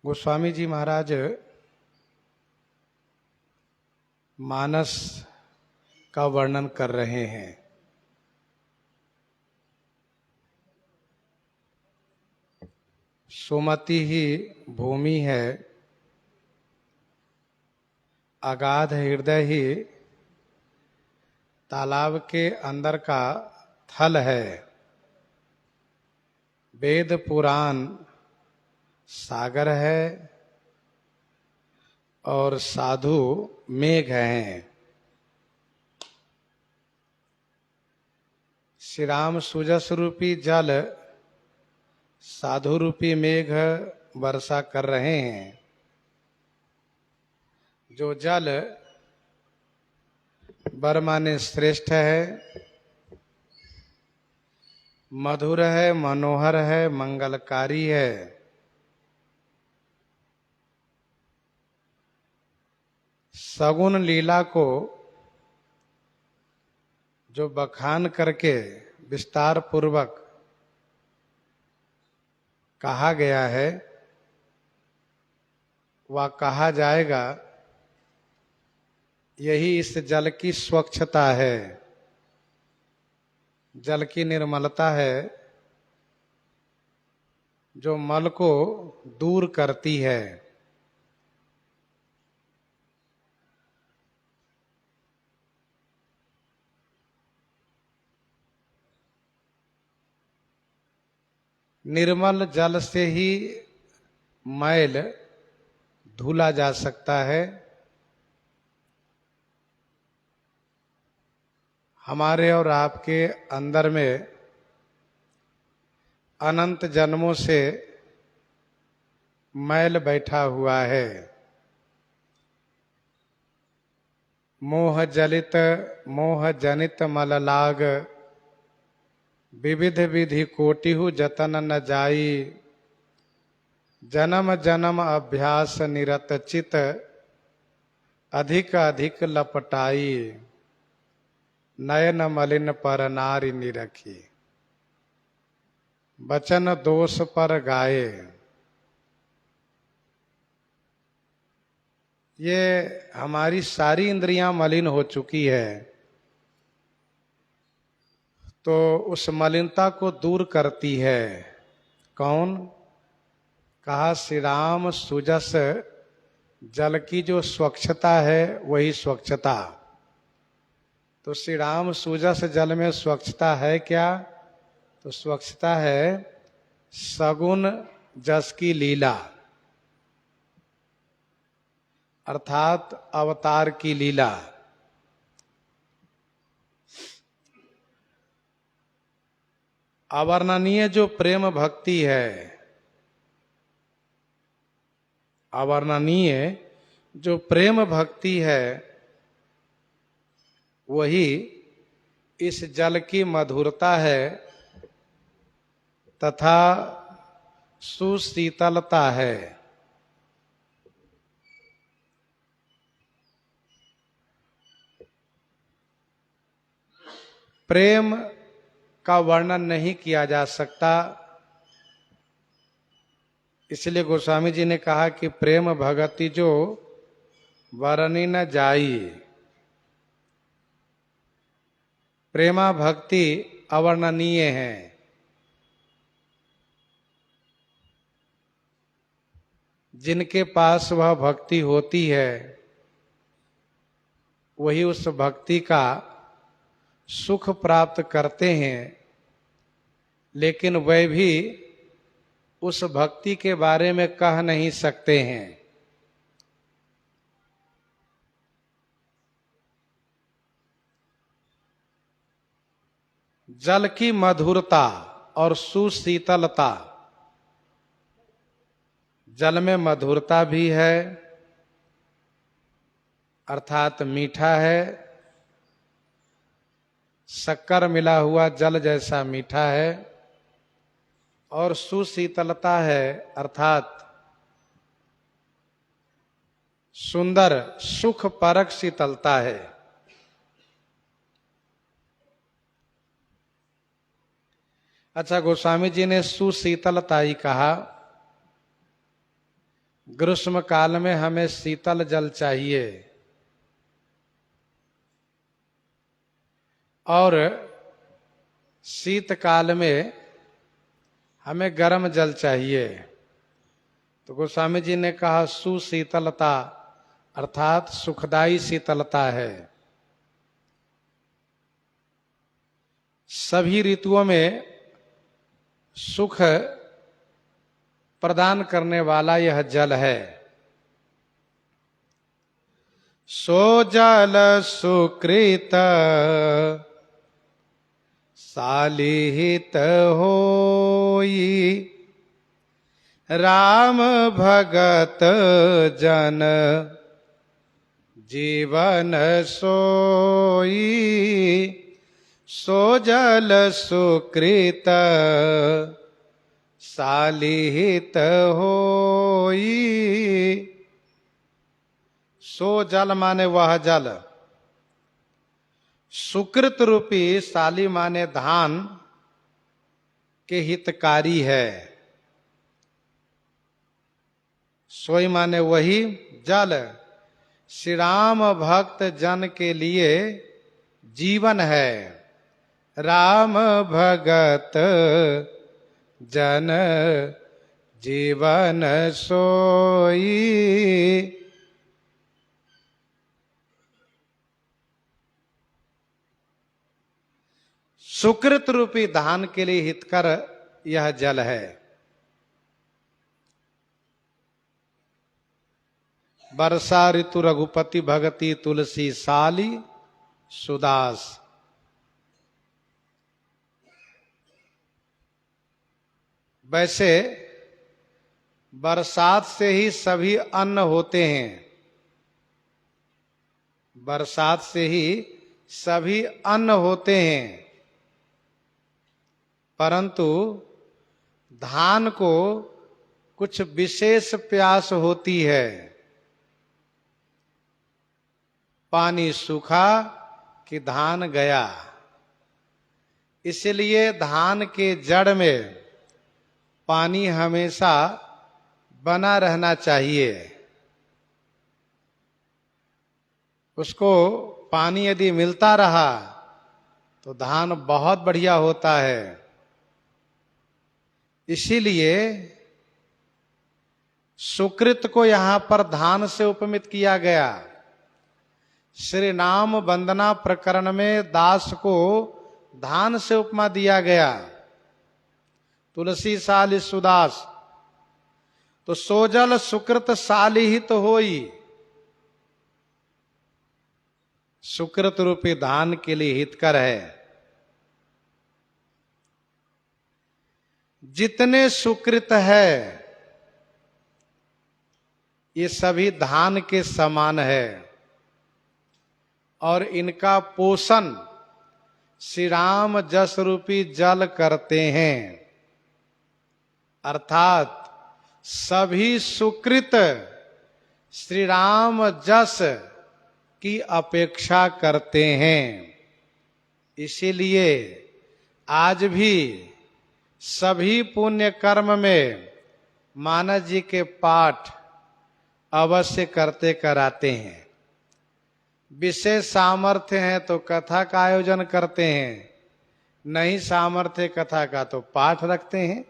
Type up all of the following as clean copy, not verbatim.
गोस्वामी जी महाराज मानस का वर्णन कर रहे हैं। सुमति ही भूमि है, अगाध हृदय ही तालाब के अंदर का थल है। वेद पुराण सागर है और साधु मेघ हैं। श्री राम सुजस रूपी जल साधु रूपी मेघ वर्षा कर रहे हैं। जो जल वर माने श्रेष्ठ है, मधुर है, मनोहर है, मंगलकारी है। सगुण लीला को जो बखान करके विस्तार पूर्वक कहा गया है वह कहा जाएगा। यही इस जल की स्वच्छता है, जल की निर्मलता है, जो मल को दूर करती है। निर्मल जल से ही मैल धुला जा सकता है। हमारे और आपके अंदर में अनंत जन्मों से मैल बैठा हुआ है। मोह जनित मल लाग, विविध विधि कोटिहु जतन न जाई। जन्म जन्म अभ्यास निरत चित, अधिक अधिक लपटाई। नयन मलिन पर नारी निरखी, बचन दोष पर गाए। ये हमारी सारी इंद्रियां मलिन हो चुकी है, तो उस मलिनता को दूर करती है। कौन? कहा श्री राम सुजस जल की जो स्वच्छता है वही स्वच्छता। तो श्री राम सुजस जल में स्वच्छता है क्या? तो स्वच्छता है सगुण जस की लीला, अर्थात अवतार की लीला। अवर्णनीय जो प्रेम भक्ति है, अवर्णनीय जो प्रेम भक्ति है, वही इस जल की मधुरता है तथा सुशीतलता है। प्रेम का वर्णन नहीं किया जा सकता, इसलिए गोस्वामी जी ने कहा कि प्रेम भगति जो वर्णि न जाई। प्रेमा भक्ति अवर्णनीय है। जिनके पास वह भक्ति होती है वही उस भक्ति का सुख प्राप्त करते हैं, लेकिन वे भी उस भक्ति के बारे में कह नहीं सकते हैं। जल की मधुरता और सुशीतलता, जल में मधुरता भी है अर्थात मीठा है, शक्कर मिला हुआ जल जैसा मीठा है, और सुशीतलता है अर्थात सुंदर सुख परक शीतलता है। अच्छा, गोस्वामी जी ने सुशीतलता ही कहा, ग्रीष्म काल में हमें शीतल जल चाहिए और शीतकाल में हमें गर्म जल चाहिए। तो गोस्वामी जी ने कहा सुशीतलता अर्थात सुखदाई शीतलता है। सभी ऋतुओं में सुख प्रदान करने वाला यह जल है। सो जल सुकृत सालिहित होई, राम भगत जन जीवन सोई। सो जल सुकृत सालिहित होई। सो जल माने वह जल, सुकृत रूपी साली माने धान के हितकारी है। सोई माने वही जल श्री राम भक्त जन के लिए जीवन है। राम भगत जन जीवन सोई। सुकृत रूपी धान के लिए हितकर यह जल है। वर्षा ऋतु रघुपति भगति तुलसी साली सुदास। वैसे बरसात से ही सभी अन्न होते हैं, बरसात से ही सभी अन्न होते हैं, परंतु धान को कुछ विशेष प्यास होती है। पानी सूखा कि धान गया, इसलिए धान के जड़ में पानी हमेशा बना रहना चाहिए। उसको पानी यदि मिलता रहा तो धान बहुत बढ़िया होता है। इसीलिए सुकृत को यहां पर धान से उपमित किया गया। श्री नाम वंदना प्रकरण में दास को धान से उपमा दिया गया, तुलसी साली सुदास। तो सोजल सुकृत सालिहित होई, सुकृत रूपी धान के लिए हितकर है। जितने सुकृत है ये सभी धान के समान है और इनका पोषण श्री राम जस रूपी जल करते हैं। अर्थात सभी सुकृत श्री राम जस की अपेक्षा करते हैं। इसीलिए आज भी सभी पुण्य कर्म में मानस जी के पाठ अवश्य करते कराते हैं। विशेष सामर्थ्य है तो कथा का आयोजन करते हैं, नहीं सामर्थ्य कथा का तो पाठ रखते हैं।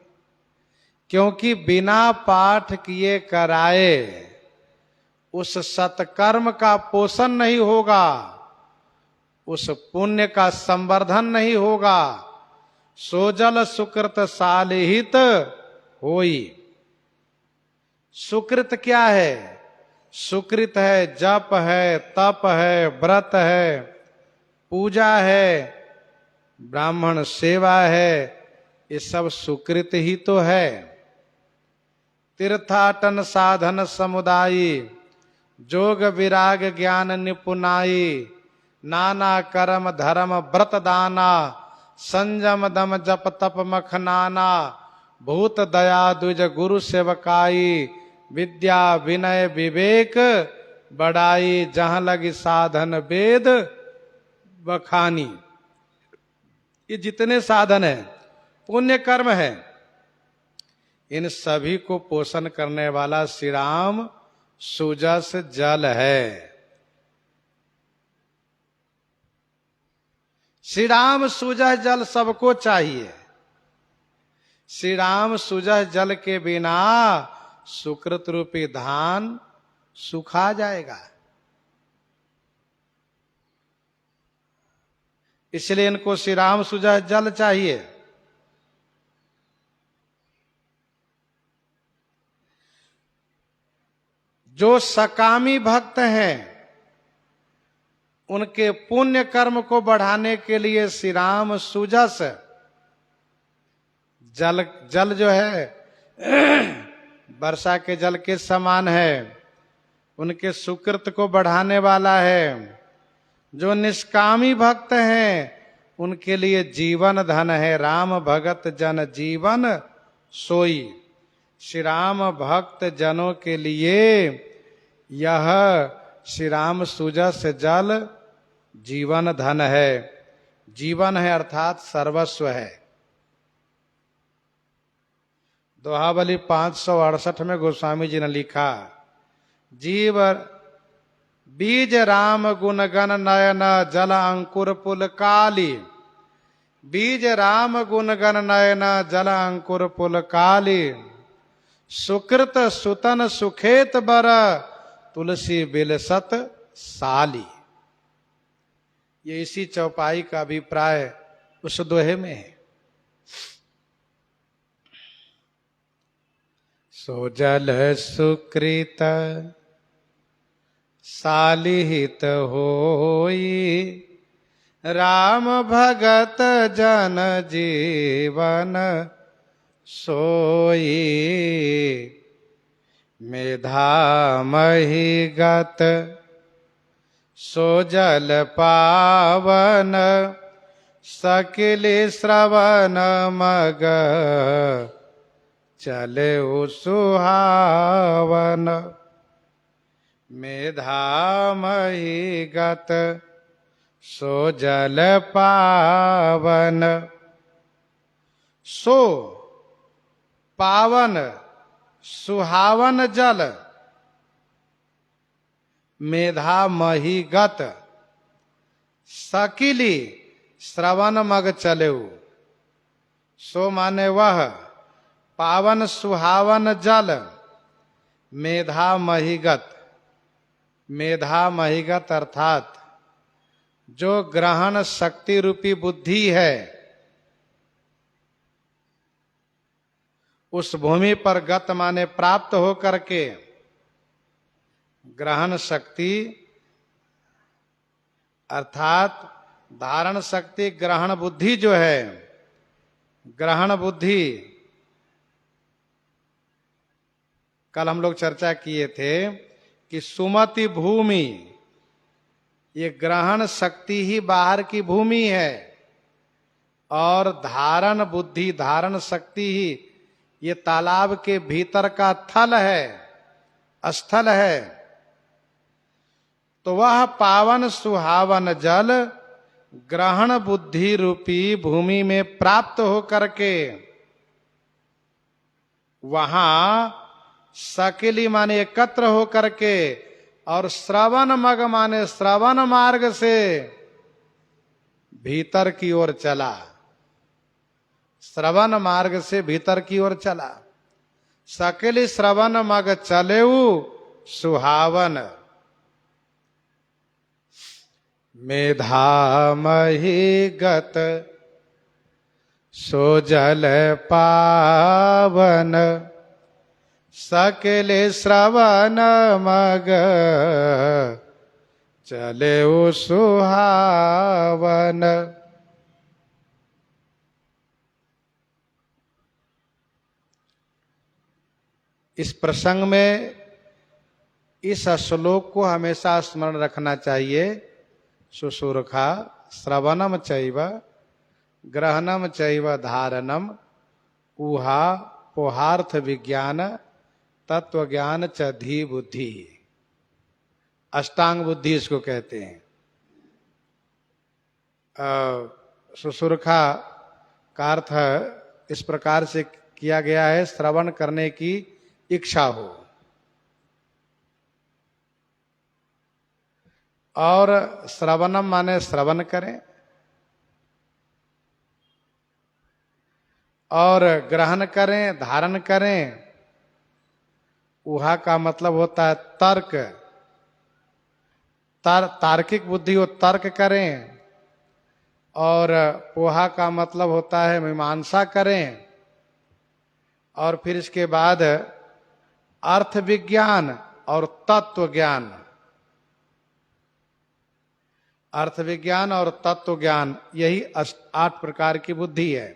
क्योंकि बिना पाठ किए कराए उस सत्कर्म का पोषण नहीं होगा, उस पुण्य का संवर्धन नहीं होगा। सोजल सुकृत सालिहित होई। सुकृत क्या है? सुकृत है जप है, तप है, व्रत है, पूजा है, ब्राह्मण सेवा है, ये सब सुकृत ही तो है। तीर्थाटन साधन समुदायी, जोग विराग ज्ञान निपुनाई, नाना कर्म धर्म व्रत दाना, संयम दम जप तप मखनाना, भूत दया द्विज गुरु सेवकाई, विद्या विनय विवेक बढ़ाई, जहां लगी साधन वेद बखानी। ये जितने साधन है पुण्य कर्म है, इन सभी को पोषण करने वाला श्री राम सुजस जल है। श्री राम सुजस जल सबको चाहिए। श्री राम सुजस जल के बिना सुकृत रूपी धान सुखा जाएगा। इसलिए इनको श्री राम सुजस जल चाहिए। जो सकामी भक्त हैं उनके पुण्य कर्म को बढ़ाने के लिए श्री राम सुजस जल जो है वर्षा के जल के समान है, उनके सुकृत को बढ़ाने वाला है। जो निष्कामी भक्त हैं उनके लिए जीवन धन है। राम भगत जन जीवन सोई। श्री राम भक्त जनों के लिए यह श्री राम सुजस जल जीवन धन है। जीवन है अर्थात सर्वस्व है। दोहावली 568 में गोस्वामी जी ने लिखा, जीव बीज राम गुण गण नयन जल अंकुर पुल काली। बीज राम गुण गण नयन जल अंकुर पुल काली। सुकृत सुतन सुखेत बर तुलसी बिलसत साली। ये इसी चौपाई का अभिप्राय उस दोहे में है। सो जल सुकृत सालिहित होई। राम भगत जन जीवन सोई। मेधा महिगत सो जल पावन। सकिली श्रवण मग चले सुहावन। मेधा महिगत सो जल पावन। सो पावन सुहावन जल मेधा महिगत। सकिली श्रवण मग चलेऊ। सो माने वह पावन सुहावन जल मेधा महिगत। मेधा महिगत अर्थात जो ग्रहण शक्ति रूपी बुद्धि है उस भूमि पर गत माने प्राप्त हो करके ग्रहण शक्ति अर्थात धारण शक्ति ग्रहण बुद्धि जो है, ग्रहण बुद्धि कल हम लोग चर्चा किए थे कि सुमति भूमि ये ग्रहण शक्ति ही बाहर की भूमि है और धारण बुद्धि धारण शक्ति ही ये तालाब के भीतर का थल है, स्थल है। तो वह पावन सुहावन जल ग्रहण बुद्धि रूपी भूमि में प्राप्त हो करके वहां सकिली माने एकत्र हो करके और श्रवण मग माने श्रवण मार्ग से भीतर की ओर चला। श्रवण मार्ग से भीतर की ओर चला। सकिली श्रवण मग चलेऊ सुहावन। मेधा महिगत सो जल पावन। सकिली श्रवण मग चलेऊ सुहावन। इस प्रसंग में इस श्लोक को हमेशा स्मरण रखना चाहिए। शुश्रूषा श्रवणम चैव ग्रहणम चैव धारणम ऊहा पोहार्थ विज्ञान तत्व ज्ञान च धी बुद्धि। अष्टांग बुद्धि इसको कहते हैं। शुश्रूषा का अर्थ इस प्रकार से किया गया है, श्रवण करने की इच्छा हो। और श्रवणम माने श्रवण करें, और ग्रहण करें, धारण करें। उहा का मतलब होता है तर्क, तार्किक बुद्धि हो, तर्क करें। और पोहा का मतलब होता है मीमांसा करें। और फिर इसके बाद अर्थ विज्ञान और तत्व ज्ञान, अर्थ विज्ञान और तत्व ज्ञान, यही 8 प्रकार की बुद्धि है।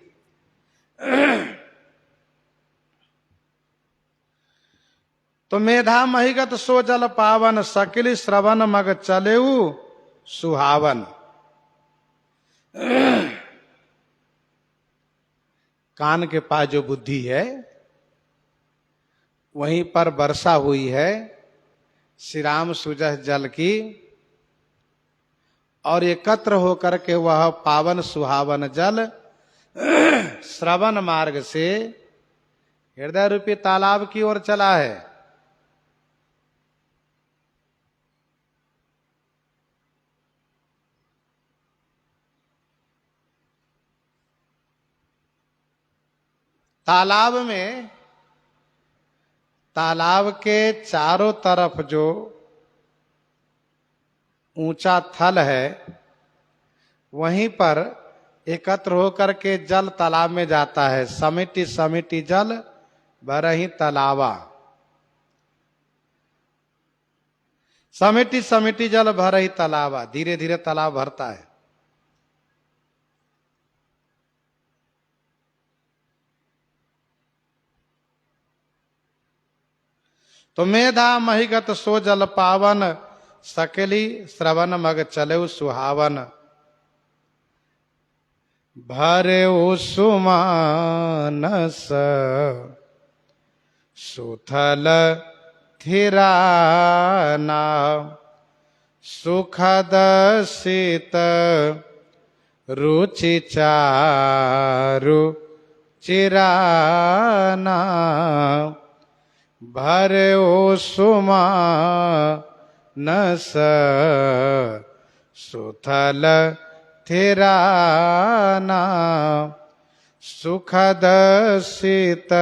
तो मेधा महिगत सो जल पावन, सकिल श्रवण मग चलेऊ सुहावन। कान के पास जो बुद्धि है वहीं पर वर्षा हुई है श्री राम सुजह जल की, और एकत्र होकर के वह पावन सुहावन जल श्रवण मार्ग से हृदय रूपी तालाब की ओर चला है। तालाब में, तालाब के चारों तरफ जो ऊंचा थल है वहीं पर एकत्र होकर के जल तालाब में जाता है। समिति समिति जल भरहि तालाबा, समिति समिति जल भरहि तालाबा। धीरे धीरे तालाब भरता है। तो मेधा महिगत सो जल पावन, सकली श्रवण मग चले सुहावन। भरे सुमानस सुथल थिराना, सुखद शीत रुचि चारु चिराना। भरे सुमानस सुथल थिराना, सुखद शीत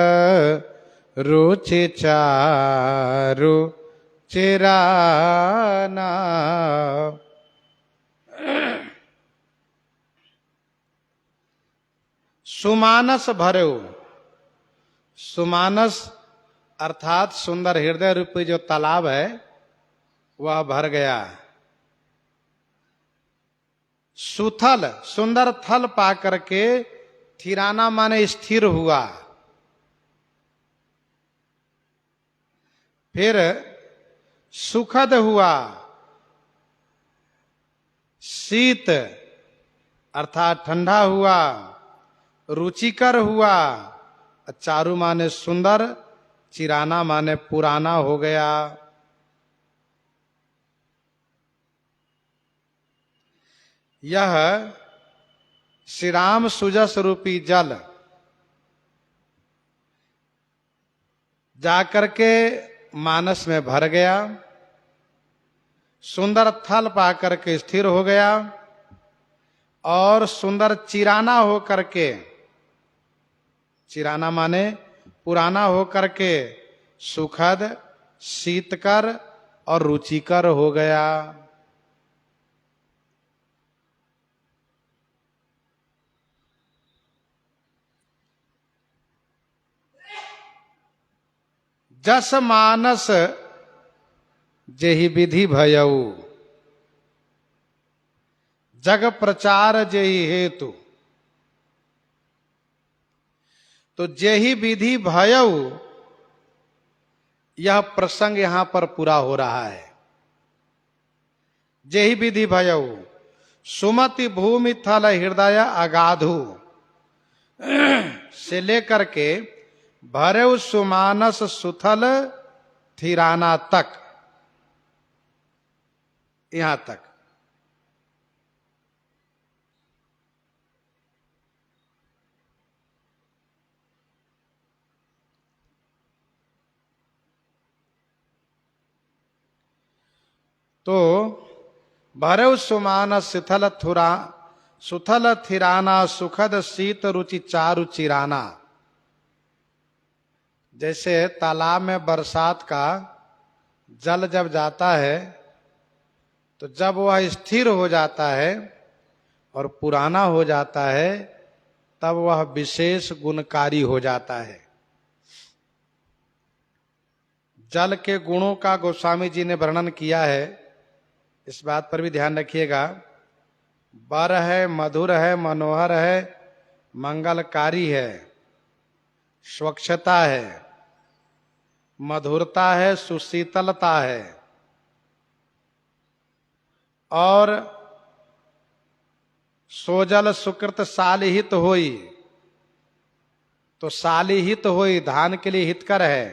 रुचि चारु चिराना। सुमानस भरे, सुमानस अर्थात सुंदर हृदय रूपी जो तालाब है वह भर गया। सुथल, सुंदर थल पा करके, थिराना माने स्थिर हुआ। फिर सुखद हुआ, शीत अर्थात ठंडा हुआ, रुचिकर हुआ। चारु माने सुंदर, चिराना माने पुराना हो गया। यह श्री राम सुजस रूपी जल जाकर के मानस में भर गया, सुंदर थल पाकर के स्थिर हो गया, और सुंदर चिराना हो करके, चिराना माने पुराना हो करके सुखद, शीतकर और रुचिकर हो गया। जस मानस जेहि विधि भयऊ, जग प्रचार जेहि हेतु। तो जेहि विधि भयऊ, यह प्रसंग यहां पर पूरा हो रहा है। जेहि विधि भयऊ, सुमति भूमि थल हृदय अगाधु से लेकर के भरेउ सुमानस सुथल थिराना तक, यहां तक। तो भरव सुमान सुथल थिराना सुखद शीत रुचि चारु चिराना। जैसे तालाब में बरसात का जल जब जाता है तो जब वह स्थिर हो जाता है और पुराना हो जाता है तब वह विशेष गुणकारी हो जाता है। जल के गुणों का गोस्वामी जी ने वर्णन किया है, इस बात पर भी ध्यान रखिएगा। बर है, मधुर है, मनोहर है, मंगलकारी है, स्वच्छता है, मधुरता है, सुशीतलता है और सोजल सुकृत सालिहित होई। तो सालिहित होई धान के लिए हितकर है,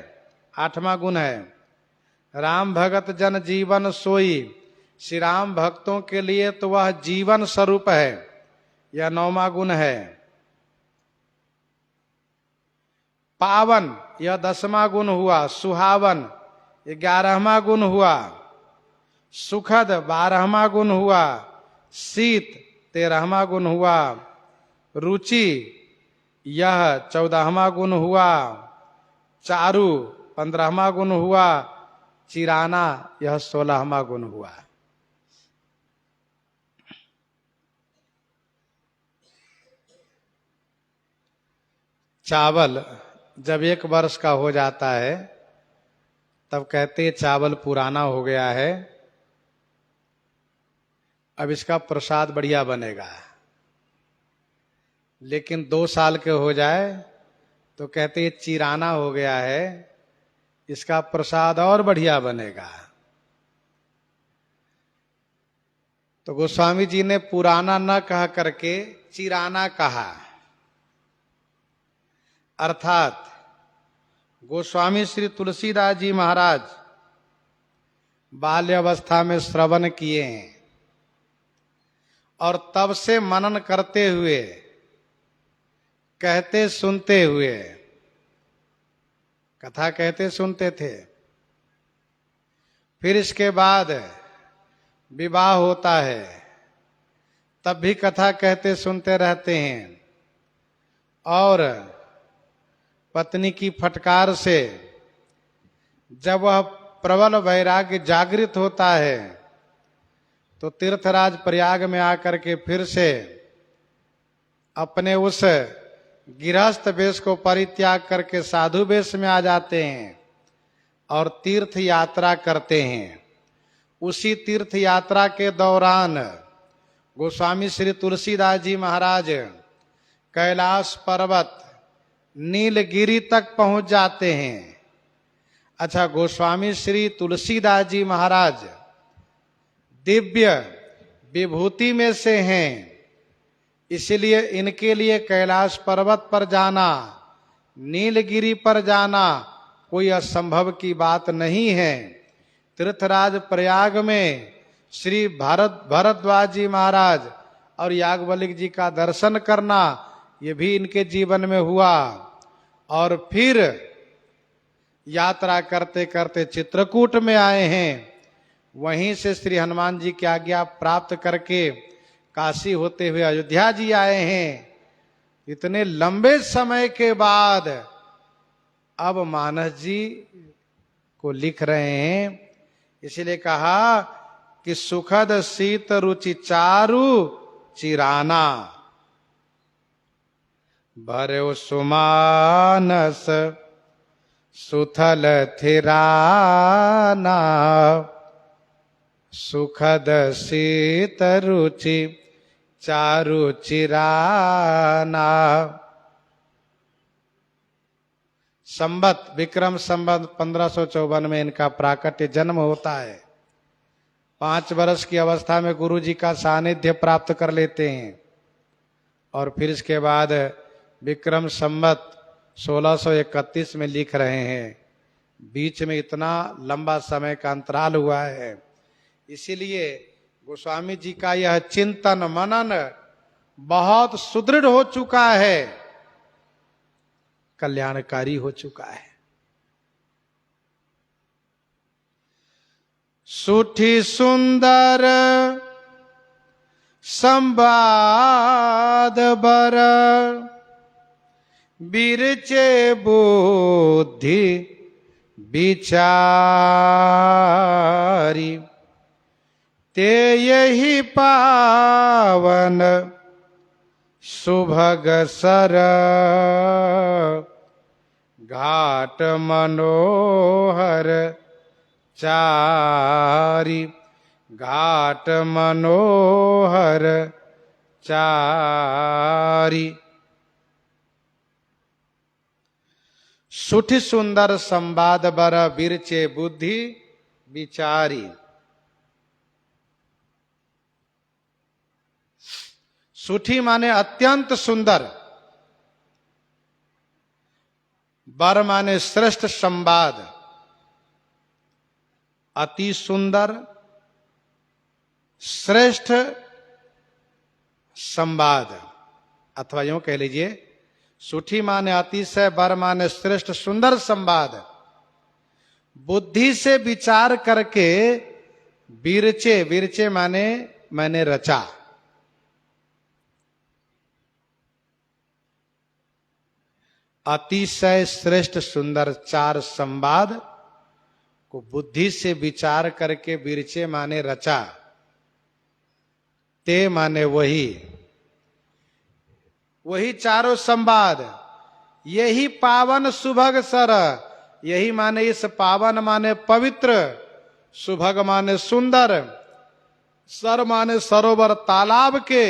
8वां गुण है। राम भगत जन जीवन सोई, श्री राम भक्तों के लिए तो वह जीवन स्वरूप है, यह 9वां गुण है। पावन यह 10वां गुण हुआ। सुहावन 11वां गुण हुआ। सुखद 12वां गुण हुआ। शीत 13वां गुण हुआ। रुचि यह 14वां गुण हुआ। चारु 15वां गुण हुआ। चिराना यह 16वां गुण हुआ। चावल जब 1 वर्ष का हो जाता है तब कहते चावल पुराना हो गया है, अब इसका प्रसाद बढ़िया बनेगा। लेकिन 2 साल के हो जाए तो कहते चिराना हो गया है, इसका प्रसाद और बढ़िया बनेगा। तो गोस्वामी जी ने पुराना न कह करके चिराना कहा। अर्थात गोस्वामी श्री तुलसीदास जी महाराज बाल्यावस्था में श्रवण किए हैं और तब से मनन करते हुए, कहते सुनते हुए, कथा कहते सुनते थे। फिर इसके बाद विवाह होता है तब भी कथा कहते सुनते रहते हैं और पत्नी की फटकार से जब वह प्रबल वैराग्य जागृत होता है तो तीर्थराज प्रयाग में आकर के फिर से अपने उस गृहस्थ वेश को परित्याग करके साधु वेश में आ जाते हैं और तीर्थ यात्रा करते हैं। उसी तीर्थ यात्रा के दौरान गोस्वामी श्री तुलसीदास जी महाराज कैलाश पर्वत नीलगिरी तक पहुंच जाते हैं। अच्छा, गोस्वामी श्री तुलसीदास जी महाराज दिव्य विभूति में से हैं, इसलिए इनके लिए कैलाश पर्वत पर जाना, नीलगिरी पर जाना कोई असंभव की बात नहीं है। तीर्थराज प्रयाग में श्री भरद्वाज जी महाराज और याज्ञवल्क्य जी का दर्शन करना, ये भी इनके जीवन में हुआ। और फिर यात्रा करते करते चित्रकूट में आए हैं, वहीं से श्री हनुमान जी की आज्ञा प्राप्त करके काशी होते हुए अयोध्या जी आए हैं। इतने लंबे समय के बाद अब मानस जी को लिख रहे हैं, इसीलिए कहा कि सुखद शीत रुचि चारु चिराना। भर्यो सुमानस सुथल थिराना, सुखद शीत रुचि चारु चिराना। संबत विक्रम संबत 1554 में इनका प्राकट्य जन्म होता है। 5 वर्ष की अवस्था में गुरु जी का सानिध्य प्राप्त कर लेते हैं और फिर इसके बाद विक्रम संबत 1631 में लिख रहे हैं। बीच में इतना लंबा समय का अंतराल हुआ है, इसीलिए गोस्वामी जी का यह चिंतन मनन बहुत सुदृढ़ हो चुका है, कल्याणकारी हो चुका है। सुठी सुंदर संवाद बर, बिरचे बुद्धि विचारी, ते यही पावन सुभग सर, घाट मनोहर चारी, घाट मनोहर चारी। सुठी सुंदर संवाद बर, बिरचे बुद्धि विचारी। सुठी माने अत्यंत सुंदर, बर माने श्रेष्ठ संवाद, अति सुंदर श्रेष्ठ संवाद, अथवा यूं कह लीजिए सुठी माने अतिशय, बर माने श्रेष्ठ सुंदर संवाद, बुद्धि से विचार करके विरचे, विरचे माने मैंने रचा, अतिशय श्रेष्ठ सुंदर चार संवाद को बुद्धि से विचार करके विरचे माने रचा, ते माने वही, वही चारों संवाद, यही पावन सुभग सर, यही माने इस पावन माने पवित्र, सुभग माने सुंदर, सर माने सरोवर तालाब के,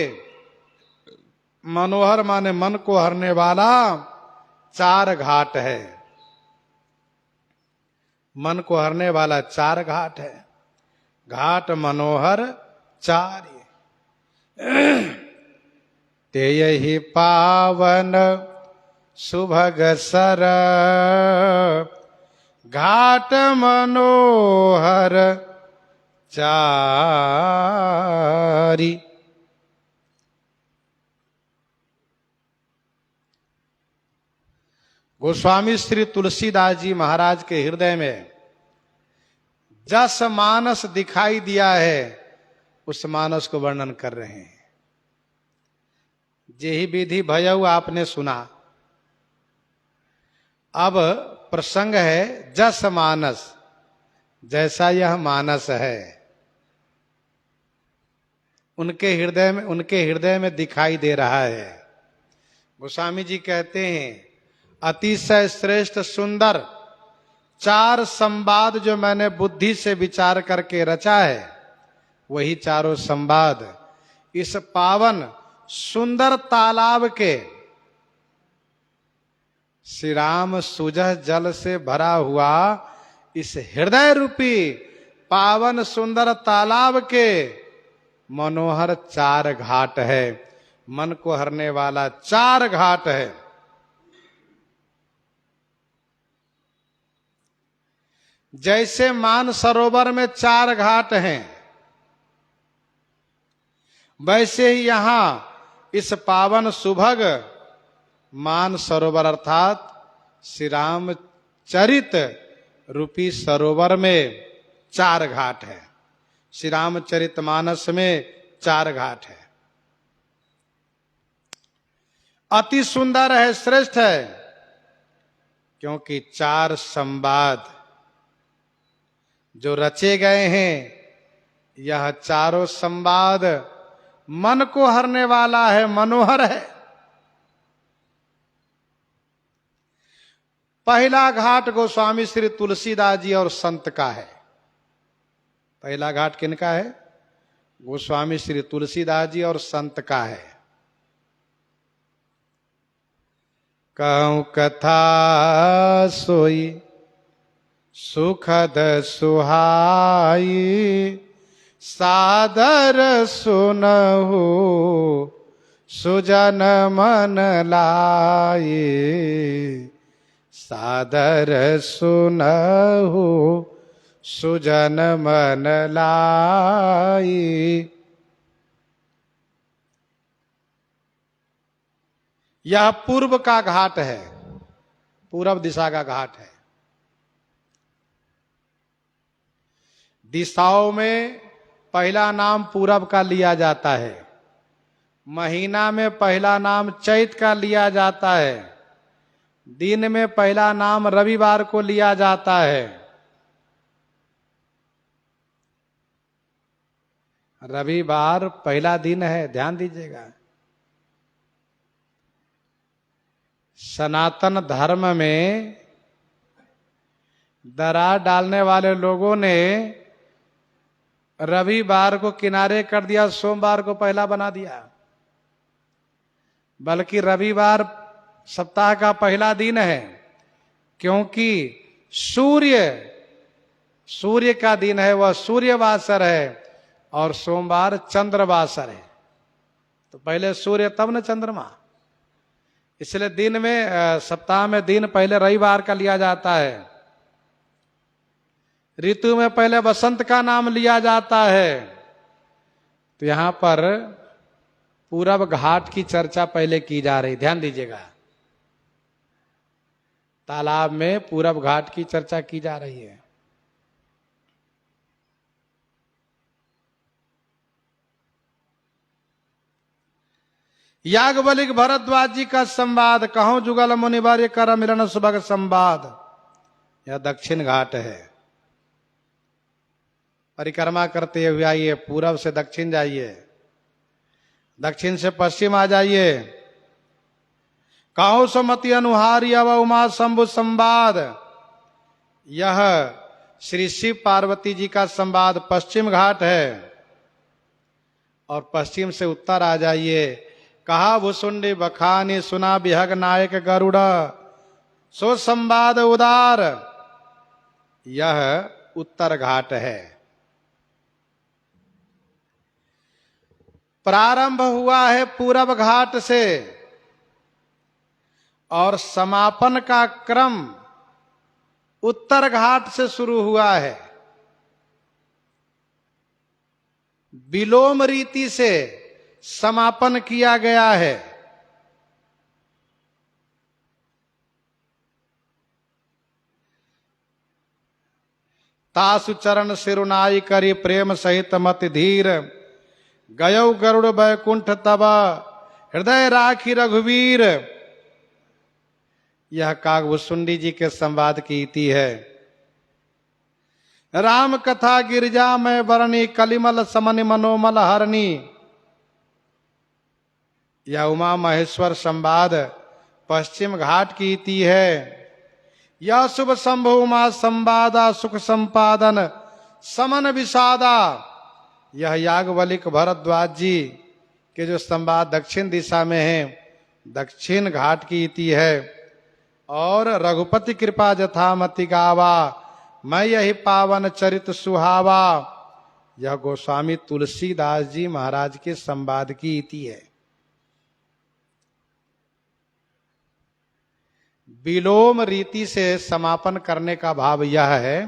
मनोहर माने मन को हरने वाला चार घाट है, मन को हरने वाला चार घाट है, घाट मनोहर चार। ते यही पावन सुभग सर, घाट मनोहर चारी। गोस्वामी श्री तुलसीदास जी महाराज के हृदय में जस मानस दिखाई दिया है, उस मानस को वर्णन कर रहे हैं। जेहि विधि भयऊ आपने सुना, अब प्रसंग है जस मानस, जैसा यह मानस है उनके हृदय में दिखाई दे रहा है। गोस्वामी जी कहते हैं अतिशय श्रेष्ठ सुंदर चार संवाद जो मैंने बुद्धि से विचार करके रचा है, वही चारों संवाद इस पावन सुंदर तालाब के श्री राम सुजह जल से भरा हुआ इस हृदय रूपी पावन सुंदर तालाब के मनोहर चार घाट है, मन को हरने वाला चार घाट है। जैसे मान सरोवर में चार घाट हैं, वैसे ही यहां इस पावन सुभग मान सरोवर अर्थात श्री राम चरित रूपी सरोवर में चार घाट है। श्री रामचरित मानस में चार घाट है, अति सुंदर है, श्रेष्ठ है, क्योंकि चार संवाद जो रचे गए हैं, यह चारों संवाद मन को हरने वाला है, मनोहर है। पहला घाट गोस्वामी श्री तुलसीदास जी और संत का है। पहला घाट किनका है? गोस्वामी श्री तुलसीदास जी और संत का है। कहूं कथा सोई सुखद सुहाई, सादर सुनहु सुजन मन लाई, सादर सुनहु सुजन मन लाई। यह पूर्व का घाट है, पूर्व दिशा का घाट है। दिशाओं में पहला नाम पूरब का लिया जाता है, महीना में पहला नाम चैत का लिया जाता है, दिन में पहला नाम रविवार को लिया जाता है। रविवार पहला दिन है, ध्यान दीजिएगा। सनातन धर्म में दरार डालने वाले लोगों ने रविवार को किनारे कर दिया, सोमवार को पहला बना दिया। बल्कि रविवार सप्ताह का पहला दिन है, क्योंकि सूर्य का दिन है, वह सूर्यवासर है, और सोमवार चंद्रवासर है। तो पहले सूर्य तब न चंद्रमा, इसलिए दिन में सप्ताह में दिन पहले रविवार का लिया जाता है। ऋतु में पहले वसंत का नाम लिया जाता है। तो यहां पर पूरब घाट की चर्चा पहले की जा रही, ध्यान दीजिएगा। तालाब में पूरब घाट की चर्चा की जा रही है। याज्ञवल्क्य भरद्वाज जी का संवाद, कहो जुगल मुनिवर्य कर मिलन सुभग संवाद। यह दक्षिण घाट है। परिक्रमा करते हुए आइए, पूरब से दक्षिण जाइए, दक्षिण से पश्चिम आ जाइए। कहो सुमति अनुहारी अव उमा शंभु संवाद। यह श्री शिव पार्वती जी का संवाद पश्चिम घाट है। और पश्चिम से उत्तर आ जाइए। कहा भुसुंडी बखानी सुना बिहग नायक गरुड़ सो संवाद उदार। यह उत्तर घाट है। प्रारंभ हुआ है पूरब घाट से और समापन का क्रम उत्तर घाट से शुरू हुआ है। विलोम रीति से समापन किया गया है। तासु चरण सिरुनाई करी प्रेम सहित मति धीर गयौ गरुड़ बैकुंठ तब हृदय राखी रघुवीर। यह कागभुसुंडी जी के संवाद की इति है। राम कथा गिरिजा में वरणी कलिमल समन मनोमल हरणी। यह उमा महेश्वर संवाद पश्चिम घाट की इति है। यह शुभ शंभु उमा संवादा सुख संपादन समन विषादा। यह याज्ञवल्क्य भरद्वाज जी के जो संवाद दक्षिण दिशा में है, दक्षिण घाट की इति है। और रघुपति कृपा जथामति गावा मैं यही पावन चरित सुहावा। यह गोस्वामी तुलसीदास जी महाराज के संवाद की इति है। विलोम रीति से समापन करने का भाव यह है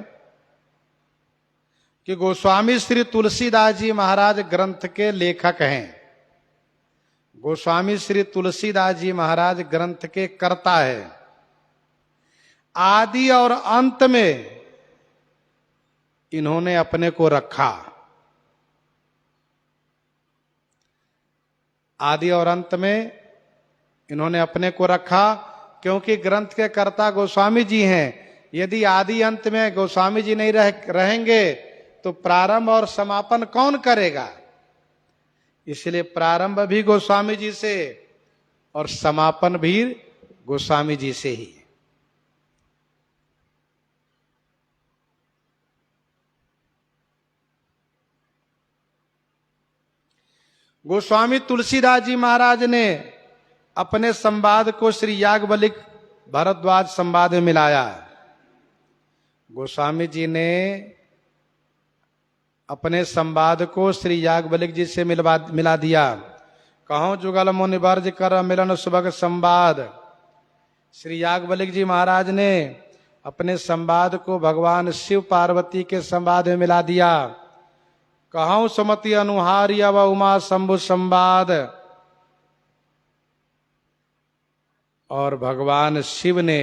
कि गोस्वामी श्री तुलसीदास जी महाराज ग्रंथ के लेखक हैं। गोस्वामी श्री तुलसीदास जी महाराज ग्रंथ के कर्ता है। आदि और अंत में इन्होंने अपने को रखा। आदि और अंत में इन्होंने अपने को रखा, क्योंकि ग्रंथ के कर्ता गोस्वामी जी हैं। यदि आदि अंत में गोस्वामी जी नहीं रहेंगे तो प्रारंभ और समापन कौन करेगा? इसलिए प्रारंभ भी गोस्वामी जी से और समापन भी गोस्वामी जी से ही। गोस्वामी तुलसीदास जी महाराज ने अपने संवाद को श्री याज्ञवल्क्य भरद्वाज संवाद में मिलाया। गोस्वामी जी ने अपने संवाद को श्री याज्ञवल्क्य जी से मिला दिया। कहो जुगल मुनिवर्ज कर मिलन सुभग संवाद। श्री याज्ञवल्क्य जी महाराज ने अपने संवाद को भगवान शिव पार्वती के संवाद में मिला दिया। कहो सुमति अनुहारी अव उमा शंभु संवाद। और भगवान शिव ने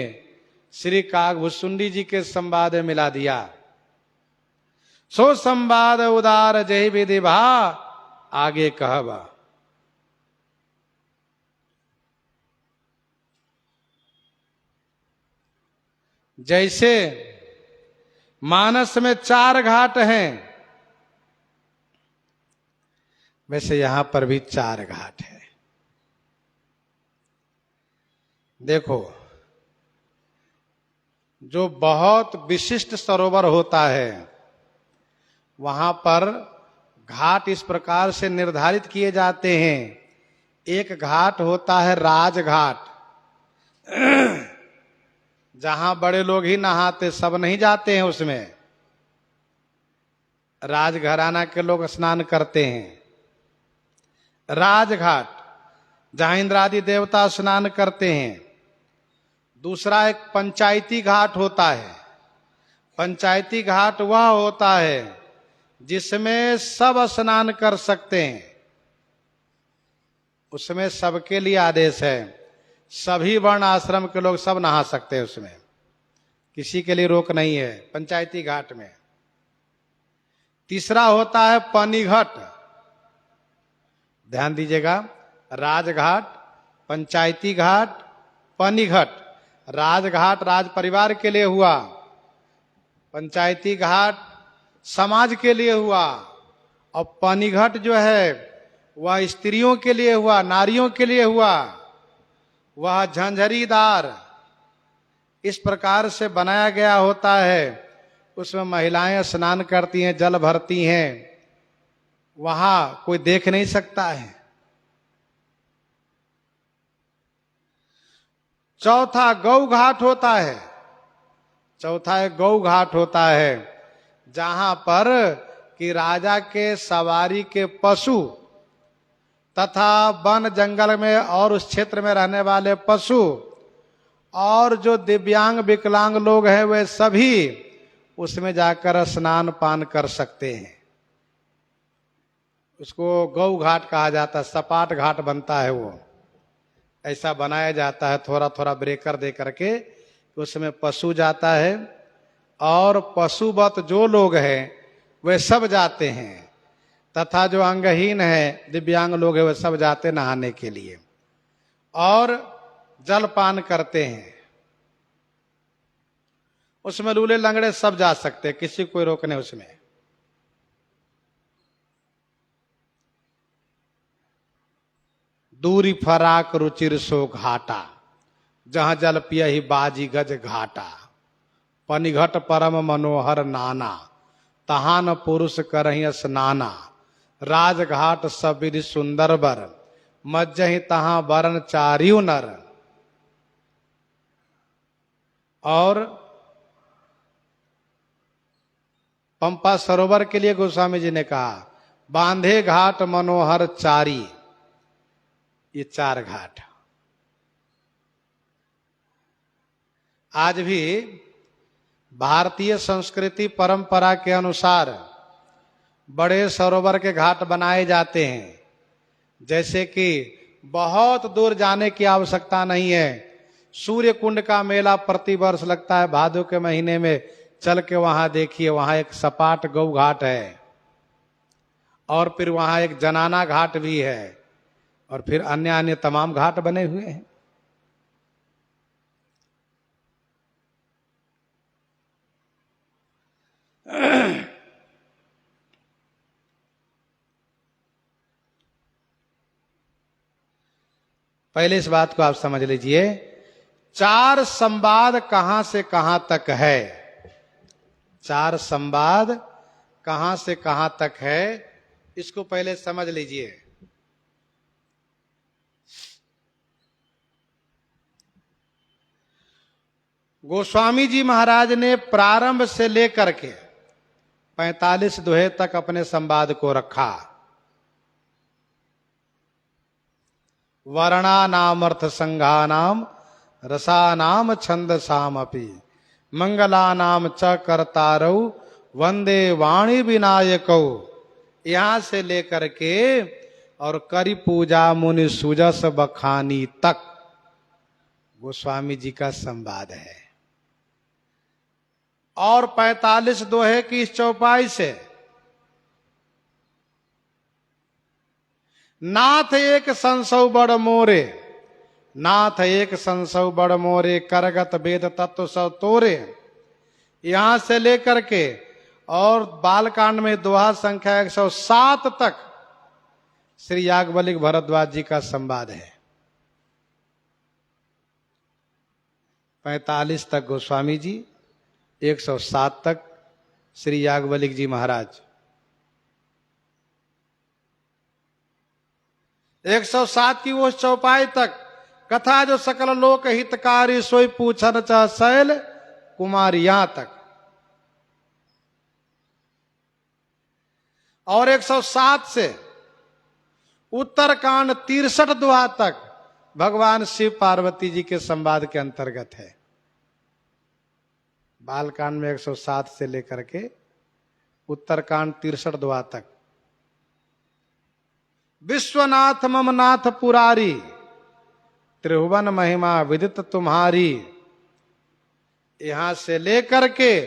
श्री कागभुसुंडी जी के संवाद में मिला दिया। सो संवाद उदार जय विधि भा आगे कहबा। जैसे मानस में 4 घाट हैं, वैसे यहां पर भी 4 घाट है। देखो, जो बहुत विशिष्ट सरोवर होता है वहां पर घाट इस प्रकार से निर्धारित किए जाते हैं। एक घाट होता है राजघाट, जहां बड़े लोग ही नहाते, सब नहीं जाते हैं उसमें। राजघराना के लोग स्नान करते हैं। राजघाट, जहां इंद्रादि देवता स्नान करते हैं। दूसरा एक पंचायती घाट होता है। पंचायती घाट वह होता है जिसमें सब स्नान कर सकते हैं। उसमें सबके लिए आदेश है, सभी वर्ण आश्रम के लोग सब नहा सकते हैं उसमें, किसी के लिए रोक नहीं है पंचायती घाट में। तीसरा होता है पनिघट। ध्यान दीजिएगा, राजघाट, पंचायती घाट, पनिघट। राजघाट राज परिवार के लिए हुआ, पंचायती घाट समाज के लिए हुआ, और पनिघट जो है वह स्त्रियों के लिए हुआ, नारियों के लिए हुआ। वह झंझरीदार इस प्रकार से बनाया गया होता है। उसमें महिलाएं स्नान करती हैं, जल भरती हैं, वहां कोई देख नहीं सकता है। चौथा गौ घाट होता है। चौथा एक गौ घाट होता है, जहां पर कि राजा के सवारी के पशु तथा वन जंगल में और उस क्षेत्र में रहने वाले पशु और जो दिव्यांग विकलांग लोग हैं वे सभी उसमें जाकर स्नान पान कर सकते हैं। उसको गौ घाट कहा जाता है। सपाट घाट बनता है, वो ऐसा बनाया जाता है, थोड़ा थोड़ा ब्रेकर दे करके उसमें पशु जाता है, और पशुवत जो लोग हैं वे सब जाते हैं, तथा जो अंगहीन है, दिव्यांग लोग हैं, वे सब जाते नहाने के लिए और जलपान करते हैं। उसमें लूले लंगड़े सब जा सकते हैं, किसी को कोई रोक नहीं उसमें। दूरी फराक रुचिर सो घाटा, जहां जल पियहि बाजी गज घाटा। पनिघट परम मनोहर नाना, तहान पुरुष करहि स्नाना। राजघाट सब विधि सुंदर बर, मज्जहि तहां वरन चारियु नर। और पंपा सरोवर के लिए गोस्वामी जी ने कहा, बांधे घाट मनोहर चारी। ये 4 घाट आज भी भारतीय संस्कृति परंपरा के अनुसार बड़े सरोवर के घाट बनाए जाते हैं। जैसे कि बहुत दूर जाने की आवश्यकता नहीं है। सूर्य कुंड का मेला प्रतिवर्ष लगता है भादो के महीने में, चल के वहां देखिए, वहां एक सपाट गौ घाट है, और फिर वहां एक जनाना घाट भी है, और फिर अन्य अन्य तमाम घाट बने हुए हैं। पहले इस बात को आप समझ लीजिए, 4 संवाद कहां से कहां तक है। 4 संवाद कहां से कहां तक है, इसको पहले समझ लीजिए। गोस्वामी जी महाराज ने प्रारंभ से लेकर के 45 दोहे तक अपने संवाद को रखा। वर्णा नाम अर्थ संघा नाम, रसा नाम छंद साम अपि, मंगला नाम च करतारौ, वंदे वाणी विनायकौ। यहां से लेकर के और करी पूजा मुनि सुजस बखानी तक गोस्वामी जी का संवाद है। और 45 दोहे की इस चौपाई से नाथ एक संसव बड़ मोरे, नाथ एक संसव बड़ मोरे, करगत वेद तत्व सब तोरे। यहां से लेकर के और बालकांड में दोहा संख्या 107 तक श्री याज्ञवल्क्य भरद्वाज जी का संवाद है। 45 तक गोस्वामी जी, 107 तक श्री याज्ञवल्क्य जी महाराज। 107 की वो चौपाई तक कथा जो सकल लोक हितकारी, सोई पूछन च शैल कुमारी, यहां तक। और 107 से उत्तरकांड 63 दोहा तक भगवान शिव पार्वती जी के संवाद के अंतर्गत है। बालकांड में 107 से लेकर के उत्तरकांड 63 दोहा तक। विश्वनाथ मम नाथ पुरारी, त्रिभुवन महिमा विदित तुम्हारी। यहां से लेकर के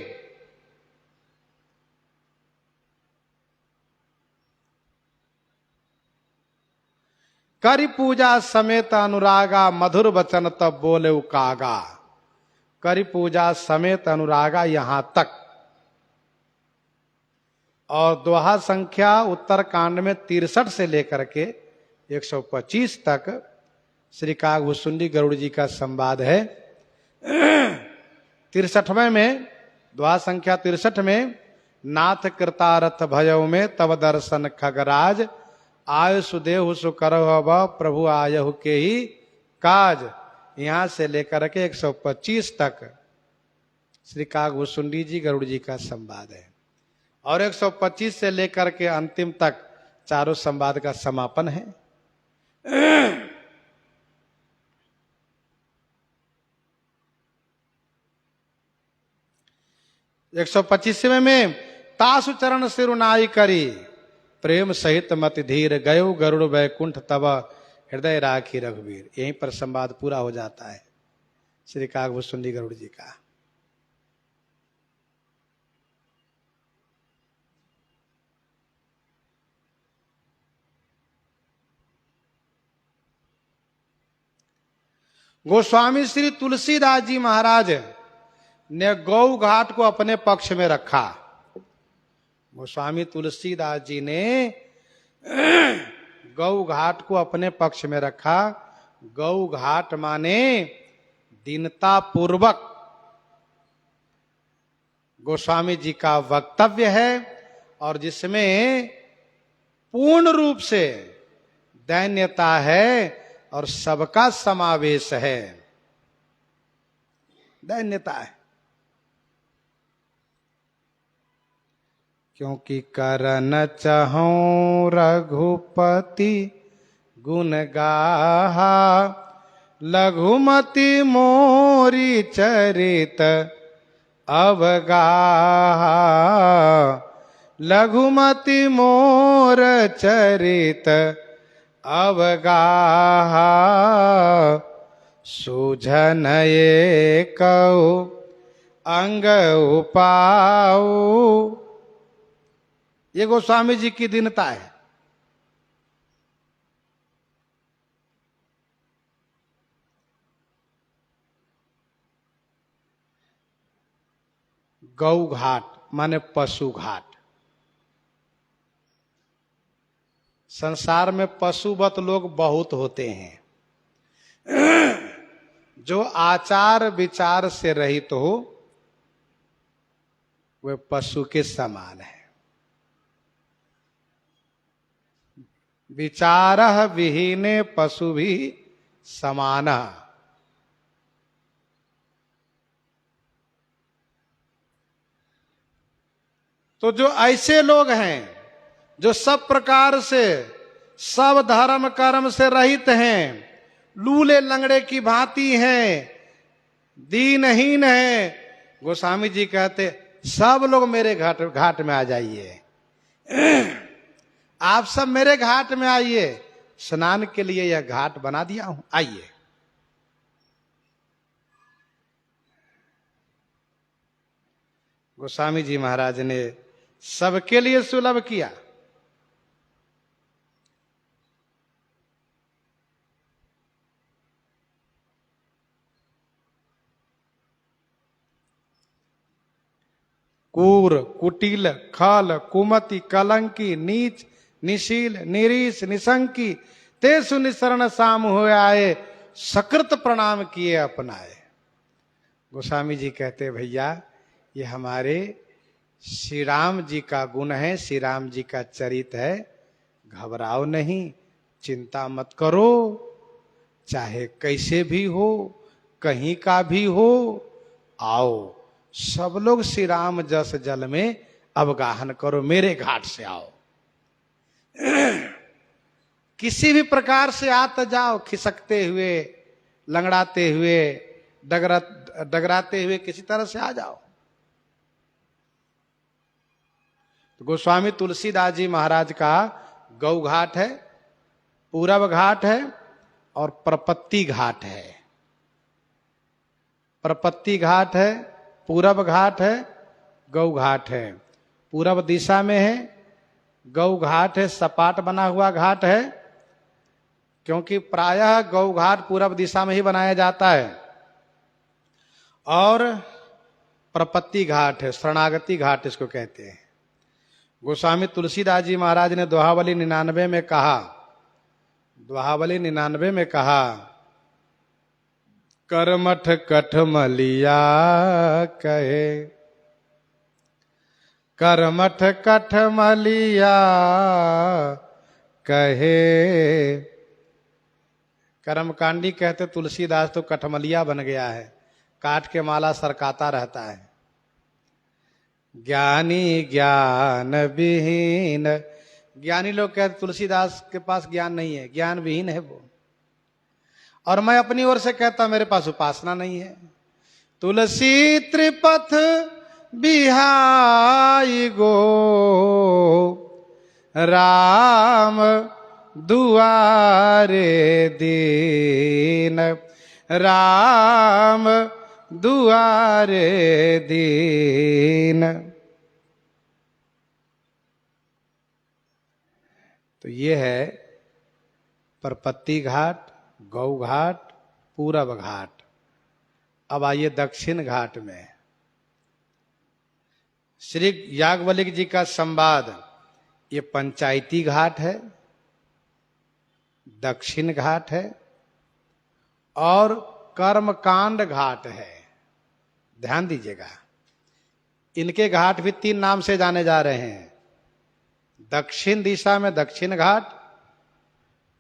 करि पूजा समेत अनुरागा, मधुर वचन तब बोले कागा। करि पूजा समेत अनुरागा यहां तक। और दोहा संख्या उत्तरकांड में 63 से लेकर के 125 तक श्री कागभूषुंडी गरुड़ जी का संवाद है। 63वें में, दोहा संख्या 63 में, नाथ कृतारथ भयउ में तब दर्शन खगराज, आय सुदेहु सुकरव प्रभु आयहु के ही काज। यहां से लेकर के 125 तक श्री कागभूषुंडी जी गरुड़ जी का संवाद है। और 125 से लेकर के अंतिम तक चारों संवाद का समापन है। 125वें में तासु चरण सिरुनाई करी, प्रेम सहित मति धीर, गयो गरुड़ वैकुंठ तब हृदय राखी रघुवीर। यहीं पर संवाद पूरा हो जाता है श्री कागभूषुंडी गरुड़ जी का। गोस्वामी श्री तुलसीदास जी महाराज ने गौ घाट को अपने पक्ष में रखा। गोस्वामी तुलसीदास जी ने गौ घाट को अपने पक्ष में रखा। गौ घाट माने दीनता पूर्वक गोस्वामी जी का वक्तव्य है और जिसमें पूर्ण रूप से दैन्यता है और सबका समावेश है। दैन्यता है क्योंकि करन चाहूं रघुपति गुण गाहा, लघुमति मोरी चरित अवगाहा। लघुमति मोर चरित अवगाहा, सुझन एकौ अंग उपाऊ। ये गोस्वामी जी की दीनता है। गौ घाट माने पशु घाट। संसार में पशुवत लोग बहुत होते हैं, जो आचार विचार से रहित हो वे पशु के समान है। विचारः विहीने पशु भी समान। तो जो ऐसे लोग हैं जो सब प्रकार से सब धर्म कर्म से रहित हैं, लूले लंगड़े की भांति हैं, दीनहीन हैं, गोस्वामी जी कहते सब लोग मेरे घाट में आ जाइए। आप सब मेरे घाट में आइए, स्नान के लिए यह घाट बना दिया हूं, आइए। गोस्वामी जी महाराज ने सबके लिए सुलभ किया। कूर, कुटिल, खल, कुमति, कलंकी, नीच, निशील, निरीश, निशंकी, तेसु निसरण साम हो आए, सकृत प्रणाम किए अपनाए। गोस्वामी जी कहते भैया ये हमारे श्री राम जी का गुण है, श्री राम जी का चरित्र है। घबराओ नहीं, चिंता मत करो, चाहे कैसे भी हो, कहीं का भी हो, आओ सब लोग श्री राम जस जल में अवगाहन करो, मेरे घाट से आओ। किसी भी प्रकार से आते जाओ, खिसकते हुए, लंगड़ाते हुए, डगराते हुए, किसी तरह से आ जाओ। तो गोस्वामी तुलसीदास जी महाराज का गौ घाट है, पूरब घाट है और प्रपत्ति घाट है। प्रपत्ति घाट है, पूरब घाट है, गौ घाट है। पूरब दिशा में है, गौ घाट है, सपाट बना हुआ घाट है, क्योंकि प्रायः गौ घाट पूरब दिशा में ही बनाया जाता है। और प्रपत्ति घाट है, शरणागति घाट इसको कहते हैं। गोस्वामी तुलसीदास जी महाराज ने दोहावली 99 में कहा, दोहावली 99 में कहा, करमठ कठमलिया कहे, करमठ कठमलिया कहे। कर्मकांडी कहते तुलसीदास तो कठमलिया बन गया है, काट के माला सरकाता रहता है। ज्ञानी ज्ञान विहीन, ज्ञानी लोग कहते तुलसीदास के पास ज्ञान नहीं है, ज्ञान विहीन है वो। और मैं अपनी ओर से कहता मेरे पास उपासना नहीं है। तुलसी त्रिपथ बिहाई गो, राम दुआरे दीन, राम दुआरे दीन। तो ये है प्रपत्ति घाट, गौ घाट, पूरब घाट। अब आइए दक्षिण घाट में। श्री याज्ञवल्क्य जी का संवाद, ये पंचायती घाट है, दक्षिण घाट है और कर्मकांड घाट है। ध्यान दीजिएगा, इनके घाट भी 3 नाम से जाने जा रहे हैं। दक्षिण दिशा में दक्षिण घाट,